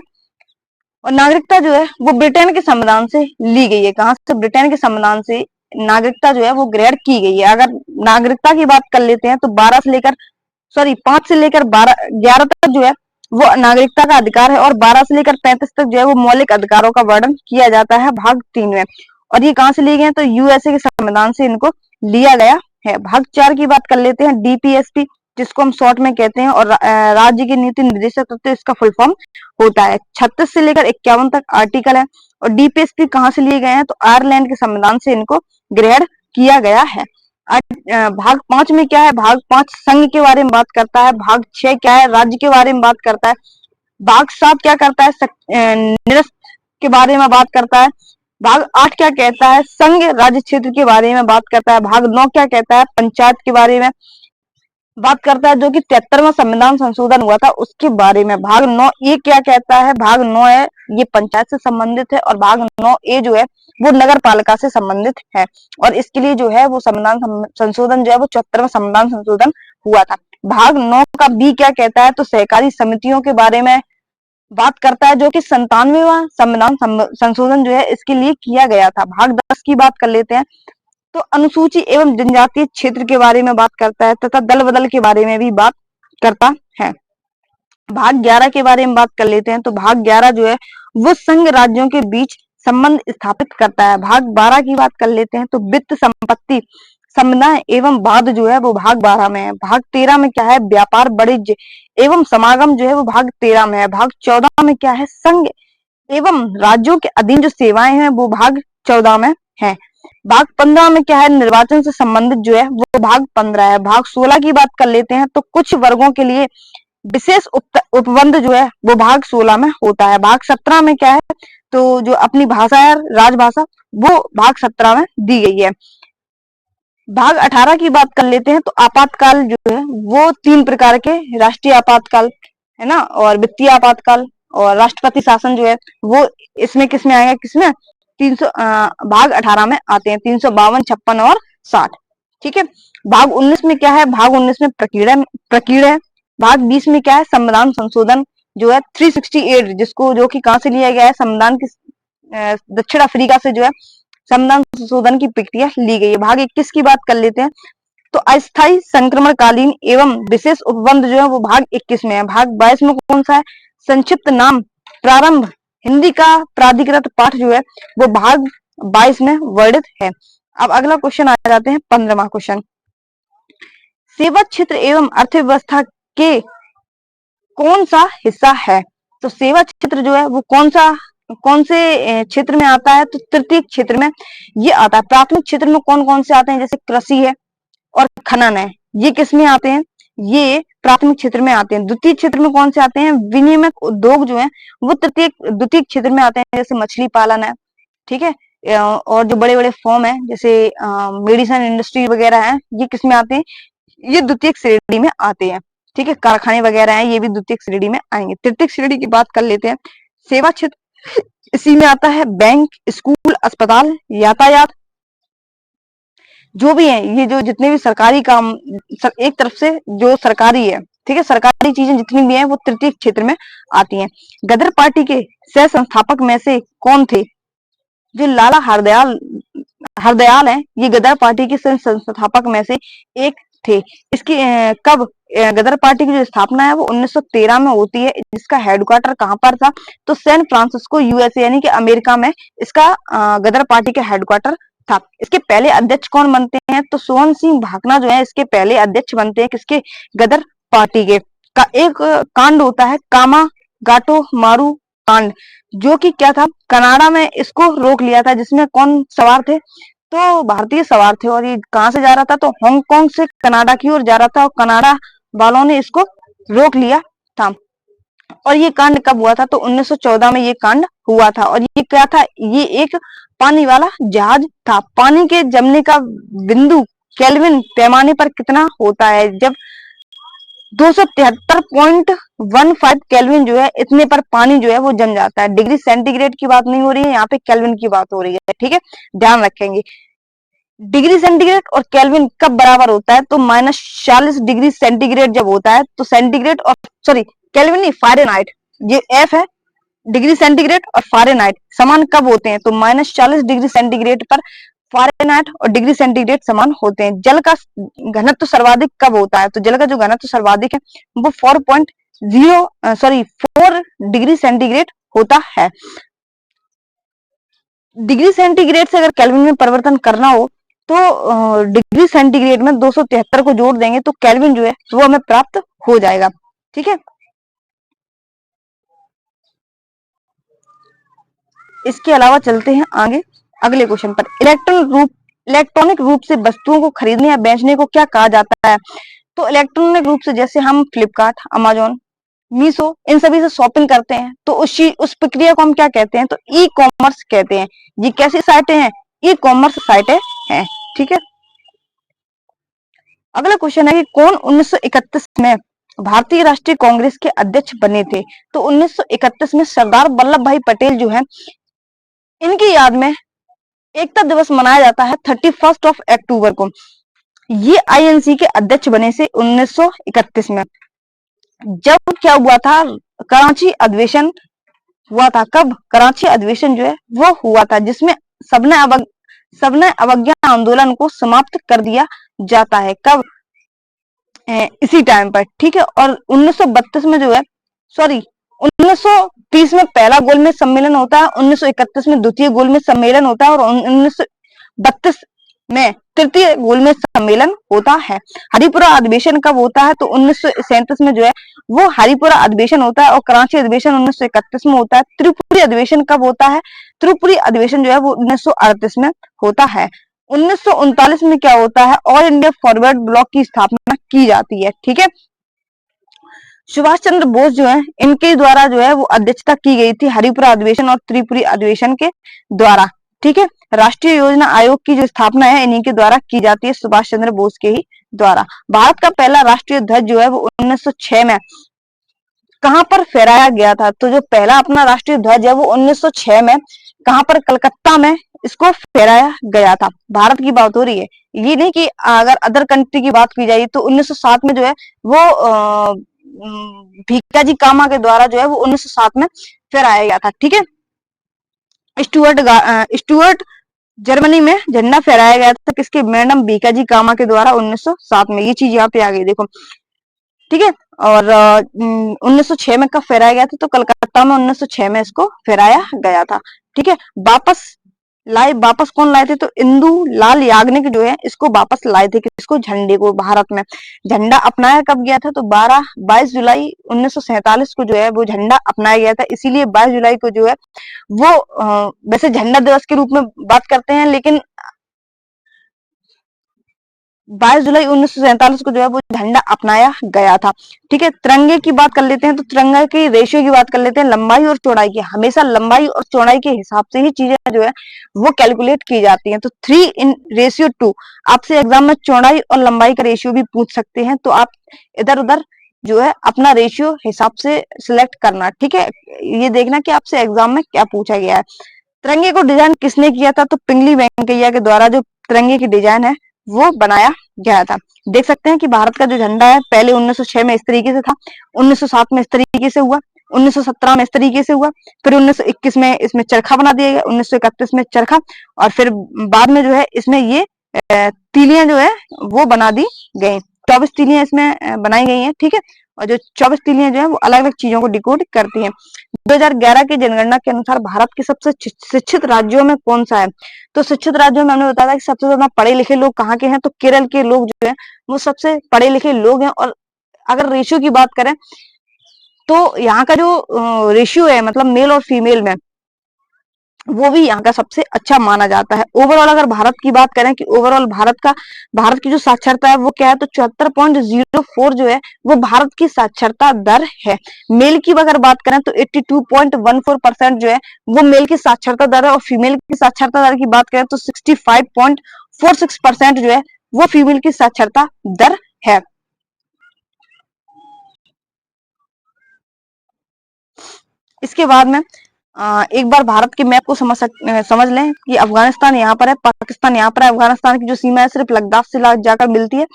और नागरिकता जो है वो ब्रिटेन के संविधान से ली गई है। कहां से? ब्रिटेन के संविधान से नागरिकता जो है वो ग्रहण की गई है। अगर नागरिकता की बात कर लेते हैं तो 5 से लेकर 11 तक जो है वो नागरिकता का अधिकार है। और 12 से लेकर 35 तक जो है वो मौलिक अधिकारों का वर्णन किया जाता है भाग 3 में। और ये कहां से लिए गए? तो यूएसए के संविधान से इनको लिया गया है। भाग 4 की बात कर लेते हैं, डीपीएसपी, जिसको हम शॉर्ट में कहते हैं। और राज्य के नीति निर्देशक तत्व इसका फुल फॉर्म होता है। 36 से लेकर 51 तक आर्टिकल है। और डीपीएसपी कहां से लिए गए हैं? तो आयरलैंड के संविधान से इनको ग्रहण किया गया है। भाग 5 में क्या है? भाग 5 संघ के बारे में बात करता है। भाग 6 क्या है? राज्य के बारे में बात करता है। भाग 7 क्या करता है? निरस्त के बारे में बात करता है। भाग 8 क्या कहता है? संघ राज्य क्षेत्र के बारे में बात करता है। भाग 9 क्या कहता है? पंचायत के बारे में बात करता है, जो कि 73वां संविधान संशोधन हुआ था उसके बारे में। भाग 9 ए क्या कहता है? भाग 9 है ये पंचायत से संबंधित है। और भाग 9 ए जो है वो नगर पालिका से संबंधित है। और इसके लिए जो है वो संविधान संशोधन जो है वो 74वां संविधान संशोधन हुआ था। भाग 9 का बी क्या कहता है? तो सहकारी समितियों के बारे में बात करता है, जो कि 97वां संविधान संशोधन जो है इसके लिए किया गया था। भाग 10 की बात कर लेते हैं, तो अनुसूची एवं जनजातीय क्षेत्र के बारे में बात करता है तथा दल बदल के बारे में भी बात करता है। भाग 11 के बारे में बात कर लेते हैं, तो भाग 11 जो है वो संघ राज्यों के बीच संबंध स्थापित करता है। भाग 12 की बात कर लेते हैं, तो वित्त, संपत्ति, संविदा एवं वाद जो है वो भाग 12 में है। भाग 13 में क्या है, व्यापार, वाणिज्य एवं समागम जो है वो भाग 13 में है। भाग 14 में क्या है, संघ एवं राज्यों के अधीन जो सेवाएं हैं वो भाग 14 में है। भाग 15 में क्या है, निर्वाचन से संबंधित जो है वो भाग 15 है। भाग 16 की बात कर लेते हैं, तो कुछ वर्गों के लिए विशेष उपबंध जो है वो भाग 16 में होता है। भाग 17 में क्या है, तो जो अपनी भाषा है राजभाषा वो भाग 17 में दी गई है। भाग 18 की बात कर लेते हैं, तो आपातकाल जो है वो 3 प्रकार के, राष्ट्रीय आपातकाल है ना, और वित्तीय आपातकाल और राष्ट्रपति शासन जो है वो इसमें किसमें आएगा, किसमें 300 भाग 18 में आते हैं, 352, 56 और 60। ठीक है। भाग 19 में क्या है, भाग 19 में प्रकीर्ण है। भाग 20 में क्या है, संविधान संशोधन जो है 368, जिसको जो कि कहां से लिया गया है, संविधान की दक्षिण अफ्रीका से जो है संविधान संशोधन की प्रक्रिया ली गई है। भाग 21 की बात कर लेते हैं, तो अस्थायी संक्रमणकालीन एवं विशेष उपबंध जो है वो भाग 21 में है। भाग 22 में कौन सा है, संक्षिप्त नाम प्रारंभ, हिंदी का प्राधिकृत पाठ जो है वो भाग 22 में वर्णित है। अब अगला क्वेश्चन आ जाते हैं 15वां क्वेश्चन, सेवा क्षेत्र एवं अर्थव्यवस्था के कौन सा हिस्सा है। तो सेवा क्षेत्र जो है वो कौन से क्षेत्र में आता है, तो तृतीय क्षेत्र में ये आता है। प्राथमिक क्षेत्र में कौन कौन से आते हैं, जैसे कृषि है और खनन है, ये किस में आते हैं, ये प्राथमिक क्षेत्र में आते हैं। द्वितीय क्षेत्र में कौन से आते हैं, विनियामक उद्योग जो है वो द्वितीय क्षेत्र में आते हैं, जैसे मछली पालन है, ठीक है, और जो बड़े बड़े फॉर्म है जैसे मेडिसिन इंडस्ट्री वगैरह है, ये किस में आते हैं, ये द्वितीय श्रेणी में आते हैं। ठीक है, कारखाने वगैरह हैं, ये भी द्वितीय श्रेणी में आएंगे। तृतीय श्रेणी की बात कर लेते हैं, सेवा क्षेत्र इसी में आता है बैंक, स्कूल, अस्पताल, यातायात, जो भी है, ये जो जितने भी सरकारी काम, एक तरफ से जो सरकारी है, ठीक है, सरकारी चीजें जितनी भी हैं वो तृतीय क्षेत्र में आती हैं। गदर पार्टी के सह संस्थापक में से कौन थे, जो लाला हरदयाल है, ये गदर पार्टी के सह संस्थापक में से एक थे। इसकी कब गदर पार्टी की जो स्थापना है वो 1913 में होती है। जिसका हेडक्वार्टर कहां पर था, तो सैन फ्रांसिस्को यूएसए यानी कि अमेरिका में इसका गदर पार्टी का हेडक्वार्टर था। इसके पहले अध्यक्ष कौन बनते हैं, तो सोहन सिंह भाकना जो है इसके पहले अध्यक्ष बनते हैं, किसके, गदर पार्टी के। का एक कांड होता है कामा गाटो मारू कांड, जो कि क्या था, कनाडा में इसको रोक लिया था, जिसमें कौन सवार थे, तो भारतीय सवार थे, और ये कहां से जा रहा था, तो हांगकांग से कनाडा की ओर जा रहा था, और कनाडा वालों ने इसको रोक लिया था। और ये कांड कब हुआ था, तो 1914 में ये कांड हुआ था। और ये क्या था, ये एक पानी वाला जहाज था। पानी के जमने का बिंदु केल्विन पैमाने पर कितना होता है, जब 273.15 केल्विन जो है इतने पर पानी जो है वो जम जाता है। डिग्री सेंटीग्रेड की बात नहीं हो रही है, यहाँ पे केल्विन की बात हो रही है, ठीक है, ध्यान रखेंगे। डिग्री सेंटीग्रेड और केल्विन कब बराबर होता है, तो -40 डिग्री सेंटीग्रेड जब होता है, तो सेंटीग्रेड और सॉरी केल्विन नहीं, फारेनहाइट, ये एफ है, डिग्री सेंटीग्रेड और फारेनहाइट समान कब होते हैं, तो -40 डिग्री सेंटीग्रेड पर फारेनहाइट और डिग्री सेंटीग्रेड समान होते हैं। जल का घनत्व सर्वाधिक कब होता है, तो जल का जो घनत्व सर्वाधिक है वो 4 डिग्री सेंटीग्रेड होता है। डिग्री सेंटीग्रेड से अगर केल्विन में परिवर्तन करना हो, तो डिग्री सेंटीग्रेड में 273 को जोड़ देंगे, तो केल्विन जो है वो हमें प्राप्त हो जाएगा। ठीक है, इसके अलावा चलते हैं आगे अगले क्वेश्चन पर। इलेक्ट्रॉनिक रूप से वस्तुओं को खरीदने या बेचने को क्या कहा जाता है, तो इलेक्ट्रॉनिक रूप से जैसे हम फ्लिपकार्ट, अमेजोन, मीशो, इन सभी से शॉपिंग करते हैं, तो उस प्रक्रिया को हम क्या कहते हैं, तो ई कॉमर्स कहते हैं। ये कैसी साइटें हैं, ई कॉमर्स साइटें हैं। ठीक है, अगला क्वेश्चन है कि कौन 1931 में भारतीय राष्ट्रीय कांग्रेस के अध्यक्ष बने थे, तो 1931 में सरदार वल्लभ भाई पटेल जो है, इनकी याद में एकता दिवस मनाया जाता है 31 अक्टूबर को। ये आईएनसी के अध्यक्ष बने से 1931 में। जब क्या हुआ था, कराची अधिवेशन हुआ था। कब? कराची अधिवेशन जो है वो हुआ था, जिसमें सबने अवज्ञा आंदोलन को समाप्त कर दिया जाता है। कब? इसी टाइम पर, ठीक है। और 1932 में जो है, सॉरी, 1930 में पहला गोलमेज सम्मेलन होता है, 1931 में द्वितीय गोलमेज सम्मेलन होता है और 1932 में तृतीय गोलमेज सम्मेलन होता है। हरिपुरा अधिवेशन कब होता है? तो 1937 में जो है वो हरिपुरा अधिवेशन होता है और कराची अधिवेशन 1931 में होता है। त्रिपुरी अधिवेशन कब होता है? त्रिपुरी अधिवेशन जो है वो 1938 में होता है। 1939 में क्या होता है? ऑल इंडिया फॉरवर्ड ब्लॉक की स्थापना की जाती है, ठीक है। सुभाष चंद्र बोस जो है, इनके द्वारा जो है वो अध्यक्षता की गई थी हरिपुरा अधिवेशन और त्रिपुरी अधिवेशन के द्वारा, ठीक है। राष्ट्रीय योजना आयोग की जो स्थापना है इन्हीं के द्वारा की जाती है, सुभाष चंद्र बोस के ही द्वारा। भारत का पहला राष्ट्रीय ध्वज जो है वो 1906 में कहां पर फहराया गया था? तो जो पहला अपना राष्ट्रीय ध्वज है वो 1906 में कहां पर? कलकत्ता में इसको फहराया गया था। भारत की बात हो रही है, ये नहीं कि अगर अदर कंट्री की बात की जाए तो 1907 में जो है वो भीकाजी कामा के द्वारा जो है वो 1907 में फहराया गया था, ठीक है। स्टुअर्ट जर्मनी में झंडा फहराया गया था, किसके? मैडम भीकाजी कामा के द्वारा 1907 में। ये चीज यहाँ पे आ गई, देखो, ठीक है। और 1906 में कब फहराया गया था? तो कलकत्ता में 1906 में इसको फहराया गया था, ठीक है। वापस कौन लाए थे? तो इंदु लाल याग्निक जो है इसको वापस लाए थे, किसको? झंडे को भारत में। झंडा अपनाया कब गया था? तो 22 जुलाई 1947 को जो है वो झंडा अपनाया गया था। इसीलिए 22 जुलाई को जो है वो वैसे झंडा दिवस के रूप में बात करते हैं, लेकिन 22 जुलाई 1947 को जो है वो झंडा अपनाया गया था, ठीक है। तिरंगे की बात कर लेते हैं, तो तिरंगा की रेशियो की बात कर लेते हैं, लंबाई और चौड़ाई की। हमेशा लंबाई और चौड़ाई के हिसाब से ही चीजें जो है वो कैलकुलेट की जाती हैं। तो 3:2 आपसे एग्जाम में चौड़ाई और लंबाई का रेशियो भी पूछ सकते हैं, तो आप इधर उधर जो है अपना रेशियो हिसाब से सिलेक्ट करना, ठीक है। ये देखना कि आपसे एग्जाम में क्या पूछा गया है। तिरंगे को डिजाइन किसने किया था? तो पिंगली वेंकैया के द्वारा जो तिरंगे की डिजाइन है वो बनाया गया था। देख सकते हैं कि भारत का जो झंडा है पहले 1906 में इस तरीके से था, 1907 में इस तरीके से हुआ, 1917 में इस तरीके से हुआ, फिर 1921 में इसमें चरखा बना दिया गया, 1931 में चरखा, और फिर बाद में जो है इसमें ये तीलियां जो है वो बना दी गई। 24 तीलियां इसमें बनाई गई हैं, ठीक है। और जो 24 तीलियां जो है वो अलग अलग चीजों को डिकोड करती हैं। 2011 की जनगणना के अनुसार भारत के सबसे शिक्षित राज्यों में कौन सा है? तो शिक्षित राज्यों में हमने बताया था कि सबसे ज्यादा पढ़े लिखे लोग कहाँ के हैं? तो केरल के लोग जो है वो सबसे पढ़े लिखे लोग हैं। और अगर रेशियो की बात करें तो यहाँ का जो रेशियो है, मतलब मेल और फीमेल में, वो भी यहाँ का सबसे अच्छा माना जाता है। ओवरऑल अगर भारत की बात करें कि ओवरऑल भारत की जो साक्षरता है वो क्या है? तो 74.04 जो है वो भारत की साक्षरता दर है। मेल की अगर बात करें तो 82.14% जो है वो मेल की साक्षरता दर है, और फीमेल की साक्षरता दर की बात करें तो 65.46% जो है वो फीमेल की साक्षरता दर है। इसके बाद में एक बार भारत के मैप को समझ लें कि अफगानिस्तान यहाँ पर है, पाकिस्तान यहाँ पर है। अफगानिस्तान की जो सीमा है सिर्फ लद्दाख से जाकर मिलती है।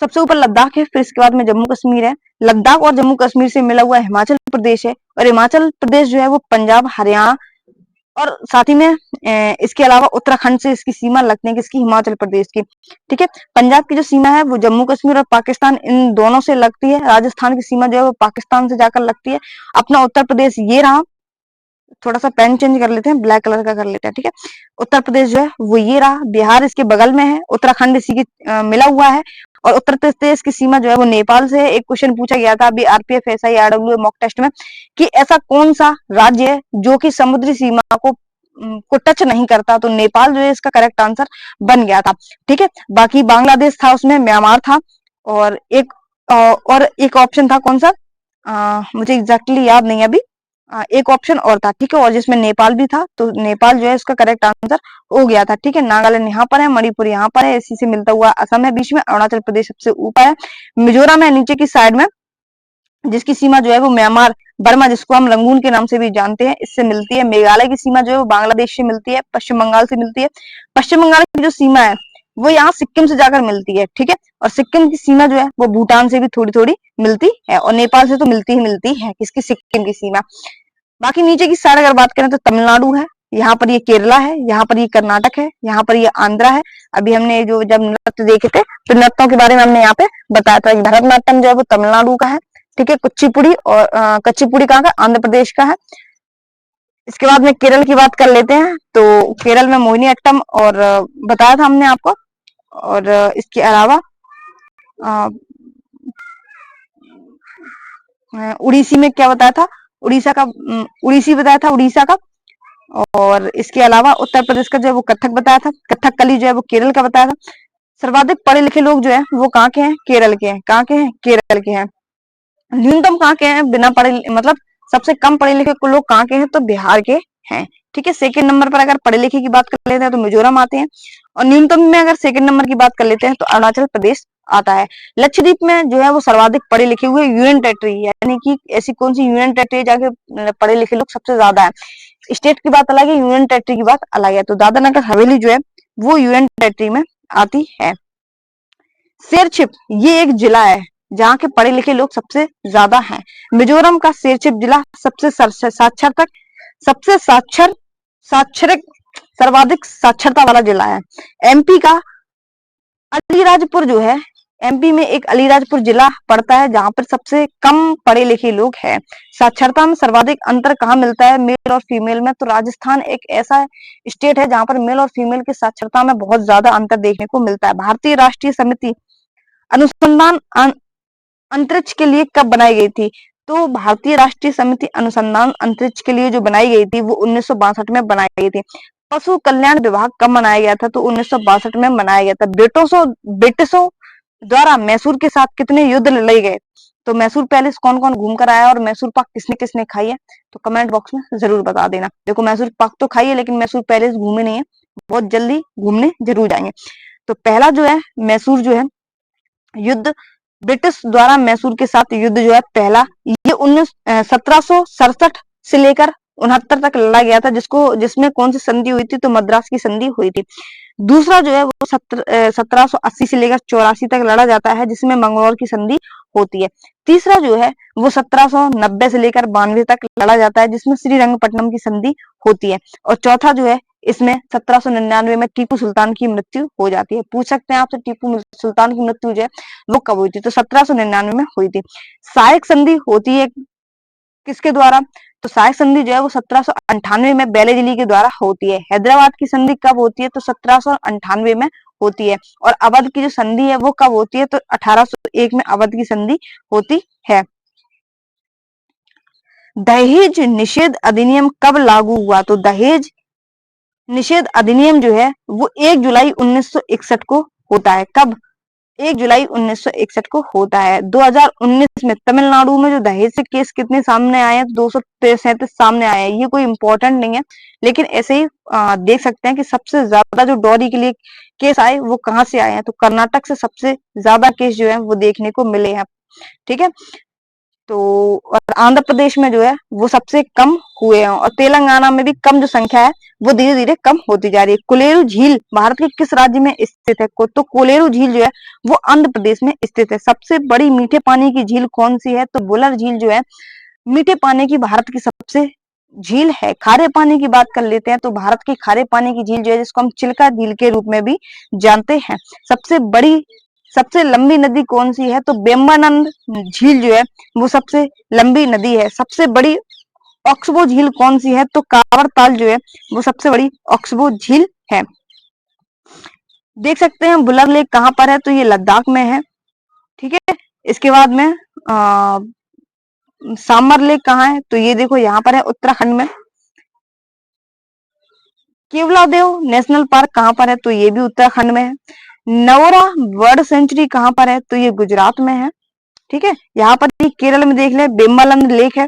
सबसे ऊपर लद्दाख है, फिर इसके बाद में जम्मू कश्मीर है। लद्दाख और जम्मू कश्मीर से मिला हुआ हिमाचल प्रदेश है, और हिमाचल प्रदेश जो है वो पंजाब, हरियाणा और साथ ही में इसके अलावा उत्तराखंड से इसकी सीमा लगती है, किसकी? हिमाचल प्रदेश की, ठीक है। पंजाब की जो सीमा है वो जम्मू कश्मीर और पाकिस्तान इन दोनों से लगती है। राजस्थान की सीमा जो है वो पाकिस्तान से जाकर लगती है। अपना उत्तर प्रदेश ये रहा, थोड़ा सा पेन चेंज कर लेते हैं, ब्लैक कलर का कर लेते हैं, ठीक है। उत्तर प्रदेश जो है वो ये रहा, बिहार इसके बगल में है, उत्तराखंड इसी की मिला हुआ है, और उत्तर प्रदेश की सीमा जो है वो नेपाल से है। एक क्वेश्चन पूछा गया था अभी RPF SI RW mock test में कि ऐसा कौन सा राज्य है जो कि समुद्री सीमा को टच नहीं करता? तो नेपाल जो है इसका करेक्ट आंसर बन गया था, ठीक है। बाकी बांग्लादेश था, उसमें म्यांमार था, और एक ऑप्शन था कौन सा, मुझे एग्जैक्टली याद नहीं है अभी, एक ऑप्शन और था, ठीक है, और जिसमें नेपाल भी था। तो नेपाल जो है इसका करेक्ट आंसर हो गया था, ठीक है। नागालैंड यहाँ पर है, मणिपुर यहाँ पर है, इसी से मिलता हुआ असम है बीच में, अरुणाचल प्रदेश सबसे ऊपर है, मिजोरम है नीचे की साइड में, जिसकी सीमा जो है वो म्यांमार बर्मा, जिसको हम रंगून के नाम से भी जानते हैं, इससे मिलती है। मेघालय की सीमा जो है वो बांग्लादेश से मिलती है, पश्चिम बंगाल से मिलती है। पश्चिम बंगाल की जो सीमा है वो यहाँ सिक्किम से जाकर मिलती है, ठीक है। और सिक्किम की सीमा जो है वो भूटान से भी थोड़ी थोड़ी मिलती है, और नेपाल से तो मिलती ही मिलती है, किसकी? सिक्किम की सीमा। बाकी नीचे की साइड अगर बात करें तो तमिलनाडु है, यहाँ पर ये केरला है, यहाँ पर ये कर्नाटक है, यहाँ पर ये आंध्रा है। अभी हमने जो जब नृत्य देखे थे तो नृत्यों के बारे में हमने यहाँ पे बताया था। भरतनाट्यम जो है वो तमिलनाडु का है, ठीक है। कुचिपुड़ी और कुचिपुड़ी कहाँ का, आंध्र प्रदेश का है। इसके बाद में केरल की बात कर लेते हैं, तो केरल में मोहिनीअट्टम और बताया था हमने आपको। और इसके अलावा उड़ीसी में क्या बताया था, उड़ीसा का उड़ीसी बताया था, उड़ीसा का। और इसके अलावा उत्तर प्रदेश का जो है वो कथक बताया था, कथकली जो है वो केरल का बताया था। सर्वाधिक पढ़े लिखे लोग जो है वो कहाँ के हैं, केरल के हैं। कहाँ के हैं, केरल के हैं। न्यूनतम कहाँ के हैं, बिना पढ़े मतलब सबसे कम पढ़े लिखे लोग कहाँ के हैं, तो बिहार के हैं, ठीक है। सेकंड नंबर पर अगर पढ़े लिखे की बात कर लेते हैं तो मिजोरम आते हैं, और न्यूनतम में अगर सेकंड नंबर की बात कर लेते हैं तो अरुणाचल प्रदेश आता है। लक्षद्वीप में जो है वो सर्वाधिक पढ़े लिखे हुए यूनियन टेरिटरी, यानी कि ऐसी कौन सी यूनियन टेरिटरी जाके पढ़े लिखे लोग सबसे ज्यादा है। स्टेट की बात अलग है, यूनियन टेरिटरी की बात अलग है। तो दादरा नगर हवेली जो है वो यूनियन टेरिटरी में आती है। शेरछिप ये एक जिला है जहाँ के पढ़े लिखे लोग सबसे ज्यादा हैं। मिजोरम का शेरछिप जिला सबसे सबसे साक्षरिक सर्वाधिक साक्षरता वाला जिला है। एमपी का अलीराजपुर जो है, एमपी में एक अलीराजपुर जिला पड़ता है जहां पर सबसे कम पढ़े लिखे लोग हैं। साक्षरता में सर्वाधिक अंतर कहाँ मिलता है, मेल और फीमेल में, तो राजस्थान एक ऐसा स्टेट है जहां पर मेल और फीमेल की साक्षरता में बहुत ज्यादा अंतर देखने को मिलता है। भारतीय राष्ट्रीय समिति अनुसंधान अंतरिक्ष के लिए कब बनाई गई थी, तो भारतीय राष्ट्रीय समिति अनुसंधान अंतरिक्ष के लिए जो बनाई गई थी वो 1962 में बनाई गई थी। पशु कल्याण विभाग कब बनाया गया था, तो 1962 में बनाया गया था। ब्रिटिशों द्वारा मैसूर के साथ कितने युद्ध लड़े गए, तो मैसूर पैलेस कौन कौन घूम कर आया और मैसूर पाक किसने किसने खाई है, तो कमेंट बॉक्स में जरूर बता देना। देखो मैसूर पाक तो खाई है लेकिन मैसूर पैलेस घूमे नहीं है, बहुत जल्दी घूमने जरूर जाएंगे। तो पहला जो है मैसूर जो है युद्ध, ब्रिटिश द्वारा मैसूर के साथ युद्ध जो है पहला, ये 1767 से लेकर 69 तक लड़ा गया था, जिसमें कौन सी संधि हुई थी, तो मद्रास की संधि हुई थी। दूसरा जो है वो 1780 से लेकर 84 तक लड़ा जाता है, जिसमें मंगलौर की संधि होती है। तीसरा जो है वो 1790 से लेकर 92 तक लड़ा जाता है, जिसमें श्रीरंगपट्टनम की संधि होती है। और चौथा जो है इसमें 1799 में टीपू सुल्तान की मृत्यु हो जाती है। पूछ सकते हैं आपसे टीपू सुल्तान की मृत्यु जो है वो कब हुई थी, तो 1799 में हुई थी। सहायक संधि होती है किसके द्वारा, तो सहायक संधि जो है वो 1798 में बेले दिल्ली के द्वारा होती है। हैदराबाद की संधि कब होती है, तो 1798 में होती है। और अवध की जो संधि है वो कब होती है, तो 1801 में अवध की संधि होती है। दहेज निषेध अधिनियम कब लागू हुआ, तो दहेज निषेध अधिनियम जो है वो 1 जुलाई 1961 को होता है। कब, 1 जुलाई 1961 को होता है। 2019 में तमिलनाडु में जो दहेज से केस कितने सामने आए हैं, 237 सामने आए हैं। ये कोई इंपॉर्टेंट नहीं है, लेकिन ऐसे ही देख सकते हैं कि सबसे ज्यादा जो डॉरी के लिए केस आए वो कहाँ से आए हैं, तो कर्नाटक से सबसे ज्यादा केस जो है वो देखने को मिले हैं, ठीक है। तो और आंध्र प्रदेश में जो है वो सबसे कम हुए हैं, और तेलंगाना में भी कम जो संख्या है वो धीरे धीरे कम होती जा रही है। कोलेरू झील भारत के किस राज्य में स्थित है, तो कोलेरू झील जो है वो आंध्र प्रदेश में स्थित है। सबसे बड़ी मीठे पानी की झील कौन सी है, तो बुलर झील जो है मीठे पानी की भारत की सबसे झील है। खारे पानी की बात कर लेते हैं, तो भारत की खारे पानी की झील जो है जिसको हम चिल्का झील के रूप में भी जानते हैं। सबसे लंबी नदी कौन सी है, तो बेम्बानंद झील जो है वो सबसे लंबी नदी है। सबसे बड़ी ऑक्सबो झील कौन सी है, तो कांवर ताल जो है वो सबसे बड़ी ऑक्सबो झील है। देख सकते हैं बुलर लेक कहाँ पर है, तो ये लद्दाख में है, ठीक है। इसके बाद में सामर लेक कहाँ है, तो ये देखो यहाँ पर है उत्तराखंड में। केवलादेव नेशनल पार्क कहाँ पर है, तो ये भी उत्तराखंड में है। नवरा बर्ड सेंचुरी कहाँ पर है, तो ये गुजरात में है, ठीक है। यहाँ पर ही केरल में देख ले बेम्बालंद लेक है,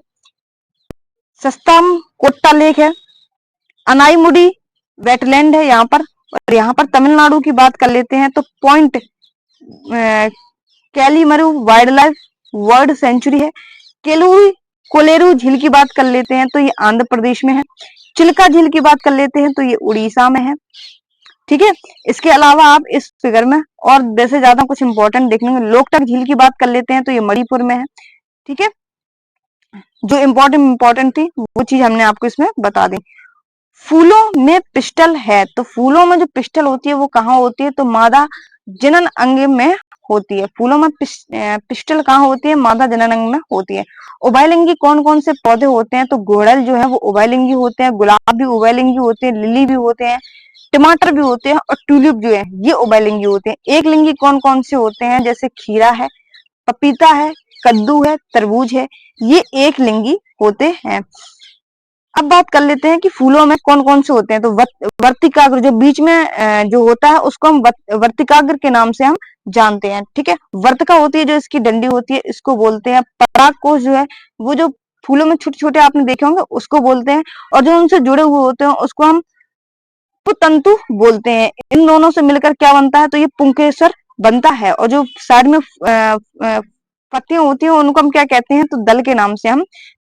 सस्ताम कोट्टा लेक है, अनाईमुडी वेटलैंड है यहाँ पर। और यहाँ पर तमिलनाडु की बात कर लेते हैं तो point Calimere wildlife world sanctuary है। कोलेरू झील की बात कर लेते हैं तो ये आंध्र प्रदेश में है। चिल्का झील की बात कर लेते हैं तो ये उड़ीसा में है, ठीक है। इसके अलावा आप इस फिगर में और वैसे ज्यादा कुछ इंपॉर्टेंट देखने में, लोकटक झील की बात कर लेते हैं तो ये मणिपुर में है, ठीक है। जो इम्पोर्टेंट थी वो चीज हमने आपको इसमें बता दी। फूलों में पिस्टल है, तो फूलों में जो पिस्टल होती है वो कहाँ होती है, तो मादा जनन अंग में होती है। फूलों में पिस्टल कहाँ होती है, मादा जनन अंग में होती है। उभयलिंगी कौन कौन से पौधे होते हैं, तो गुड़हल जो है वो उभयलिंगी होते हैं, गुलाब भी उभयलिंगी होते हैं, लिली भी होते हैं, टमाटर भी होते हैं, और ट्यूलिप जो है ये उभयलिंगी होते हैं। एक लिंगी कौन कौन से होते हैं, जैसे खीरा है, पपीता है, कद्दू है, तरबूज है, ये एक लिंगी होते हैं। अब बात कर लेते हैं कि फूलों में कौन कौन से होते हैं, तो वर्तिकाग्र जो बीच में जो होता है उसको हम वर्तिकाग्र के नाम से हम जानते हैं। ठीक है, वर्तिका होती है जो इसकी डंडी होती है, इसको बोलते हैं। परागकोश जो है वो जो फूलों में छोटे छोटे आपने देखे होंगे उसको बोलते हैं, और जो उनसे जुड़े हुए होते हैं उसको हम तंतु बोलते हैं। इन दोनों से मिलकर क्या बनता है, तो ये पुंकेसर बनता है। और जो साइड में पत्तियां होती हैं उनको हम क्या कहते हैं, तो दल के नाम से हम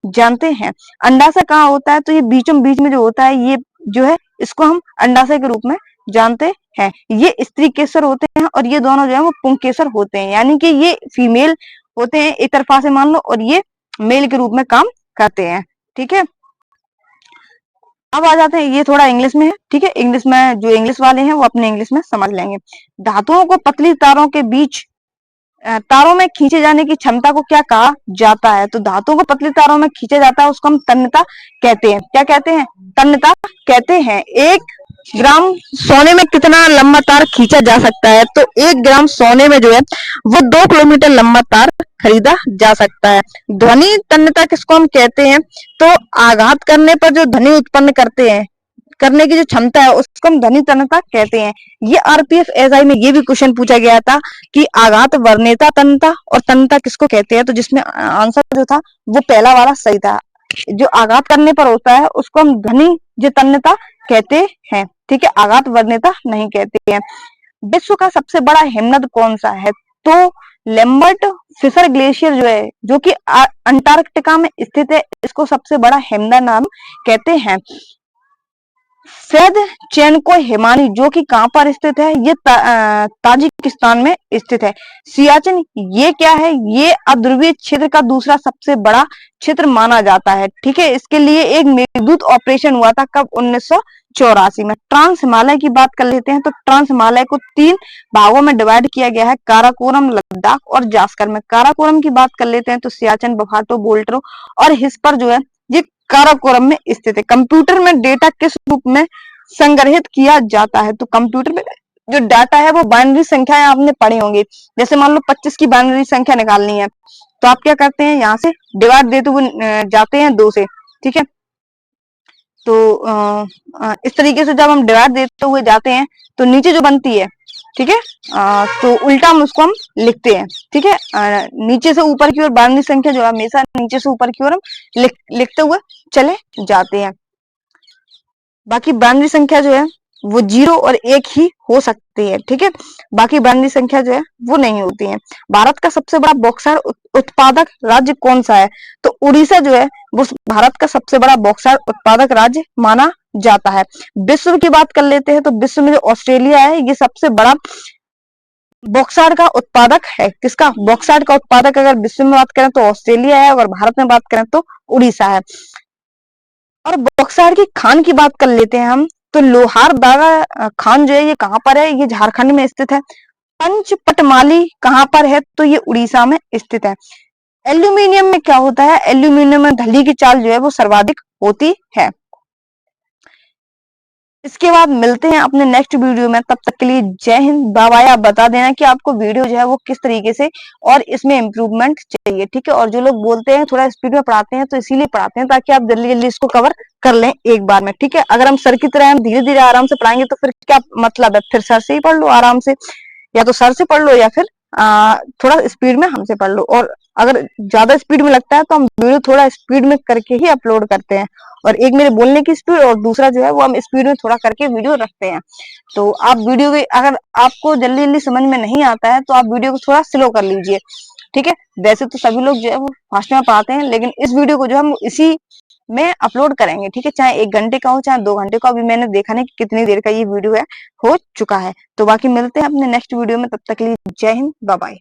जानते हैं। अंडाशय कहाँ होता है, तो ये बीचों बीच में जो होता है ये जो है इसको हम अंडाशय के रूप में जानते हैं। ये स्त्री केसर होते हैं और ये दोनों जो है वो पुंकेसर होते हैं, यानी कि ये फीमेल होते हैं एक तरफा से मान लो, और ये मेल के रूप में काम करते हैं। ठीक है, अब आ जाते हैं, ये थोड़ा इंग्लिश में है। ठीक है, इंग्लिश में जो इंग्लिश वाले हैं वो अपने इंग्लिश में समझ लेंगे। धातुओं को पतली तारों के बीच तारों में खींचे जाने की क्षमता को क्या कहा जाता है, तो धातुओं को पतली तारों में खींचा जाता है उसको हम तन्यता कहते हैं। क्या कहते हैं, तन्यता कहते हैं। 1 ग्राम सोने में कितना लंबा तार खींचा जा सकता है, तो 1 ग्राम सोने में जो है वो 2 किलोमीटर लंबा तार खरीदा जा सकता है। ध्वनि तन्यता किसको हम कहते हैं, तो आघात करने पर जो ध्वनि उत्पन्न करने की जो क्षमता है उसको हम ध्वनि तन्यता कहते हैं। ये आरपीएफ एसआई में ये भी क्वेश्चन पूछा गया था कि आघात वर्णेता तन्यता और तन्यता किसको कहते हैं, तो जिसमें आंसर जो था वो पहला वाला सही था। जो आघात करने पर होता है उसको हम ध्वनि जो तन्यता कहते हैं। ठीक है, आघात वर्णेता नहीं कहते हैं। विश्व का सबसे बड़ा हिमनद कौन सा है, तो लेम्बर्ट फिशर ग्लेशियर जो है जो कि अंटार्कटिका में स्थित है, इसको सबसे बड़ा हिमनद नाम कहते हैं। सैद चैनको हिमानी जो कि कहां पर स्थित है, ये ताजिकिस्तान में स्थित है। सियाचिन ये क्या है, ये अध्रुवीय क्षेत्र का दूसरा सबसे बड़ा क्षेत्र माना जाता है। ठीक है, इसके लिए एक मेघदूत ऑपरेशन हुआ था, कब, 1984 में। ट्रांस हिमालय की बात कर लेते हैं, तो ट्रांस हिमालय को 3 भागों में डिवाइड किया गया है, काराकोरम, लद्दाख और जास्कर में। काराकोरम की बात कर लेते हैं तो सियाचिन, बफाटो, बोल्टरो और हिस्पर जो है ये काराकोरम में स्थित है। कंप्यूटर में डेटा किस रूप में संग्रहित किया जाता है, तो कंप्यूटर में जो डाटा है वो बाइनरी संख्याएं आपने पढ़ी होंगी। जैसे मान लो 25 की बाइनरी संख्या निकालनी है तो आप क्या करते हैं, यहाँ से डिवाइड देते हुए जाते हैं 2 से। ठीक है, तो इस तरीके से जब हम डिवाइड देते हुए जाते हैं तो नीचे जो बनती है, ठीक है, तो उल्टा हम उसको हम लिखते हैं। ठीक है, नीचे से ऊपर की ओर बाइनरी संख्या जो है हमेशा नीचे से ऊपर की ओर हम लिखते हुए चले जाते हैं। बाकी बाइनरी संख्या जो है वो 0 और 1 ही हो सकती है। ठीक है, बाकी बाइनरी संख्या जो है वो नहीं होती है। भारत का सबसे बड़ा बॉक्साइट उत्पादक राज्य कौन सा है, तो उड़ीसा जो है वो भारत का सबसे बड़ा बॉक्साइट उत्पादक राज्य माना जाता है। विश्व की बात कर लेते हैं तो विश्व में जो ऑस्ट्रेलिया है ये सबसे बड़ा बॉक्साइट का उत्पादक है। किसका, बॉक्साइट का उत्पादक अगर विश्व में बात करें तो ऑस्ट्रेलिया है, अगर भारत में बात करें तो उड़ीसा है। और बॉक्साइट की खान की बात कर लेते हैं हम, तो लोहार दागा खान जो है ये कहाँ पर है, ये झारखंड में स्थित है। पंचपटमाली कहाँ पर है, तो ये उड़ीसा में स्थित है। एल्यूमिनियम में क्या होता है, एल्यूमिनियम में धली की चाल जो है वो सर्वाधिक होती है। इसके बाद मिलते हैं अपने नेक्स्ट वीडियो में, तब तक के लिए जय हिंद, बाय बाय। आप बता देना कि आपको वीडियो जो है वो किस तरीके से और इसमें इम्प्रूवमेंट चाहिए। ठीक है, और जो लोग बोलते हैं थोड़ा स्पीड में पढ़ाते हैं तो इसीलिए पढ़ाते हैं ताकि आप जल्दी जल्दी इसको कवर कर लें एक बार में। ठीक है, अगर हम सर की तरह हम धीरे धीरे आराम से पढ़ाएंगे तो फिर क्या मतलब है, फिर सर से ही पढ़ लो आराम से, या तो सर से पढ़ लो या फिर थोड़ा स्पीड में हमसे पढ़ लो। और अगर ज्यादा स्पीड में लगता है तो हम वीडियो थोड़ा स्पीड में करके ही अपलोड करते हैं, और एक मेरे बोलने की स्पीड और दूसरा जो है वो हम स्पीड में थोड़ा करके वीडियो रखते हैं। तो आप वीडियो के अगर आपको जल्दी जल्दी समझ में नहीं आता है तो आप वीडियो को थोड़ा स्लो कर लीजिए। ठीक है, वैसे तो सभी लोग जो है वो फास्ट में पढ़ाते हैं, लेकिन इस वीडियो को जो हम इसी में अपलोड करेंगे। ठीक है, चाहे 1 घंटे का हो चाहे 2 घंटे का, अभी मैंने देखा नहीं कि कितनी देर का ये वीडियो है हो चुका है। तो बाकी मिलते हैं अपने नेक्स्ट वीडियो में, तब तक के लिए जय हिंद, बाय बाय।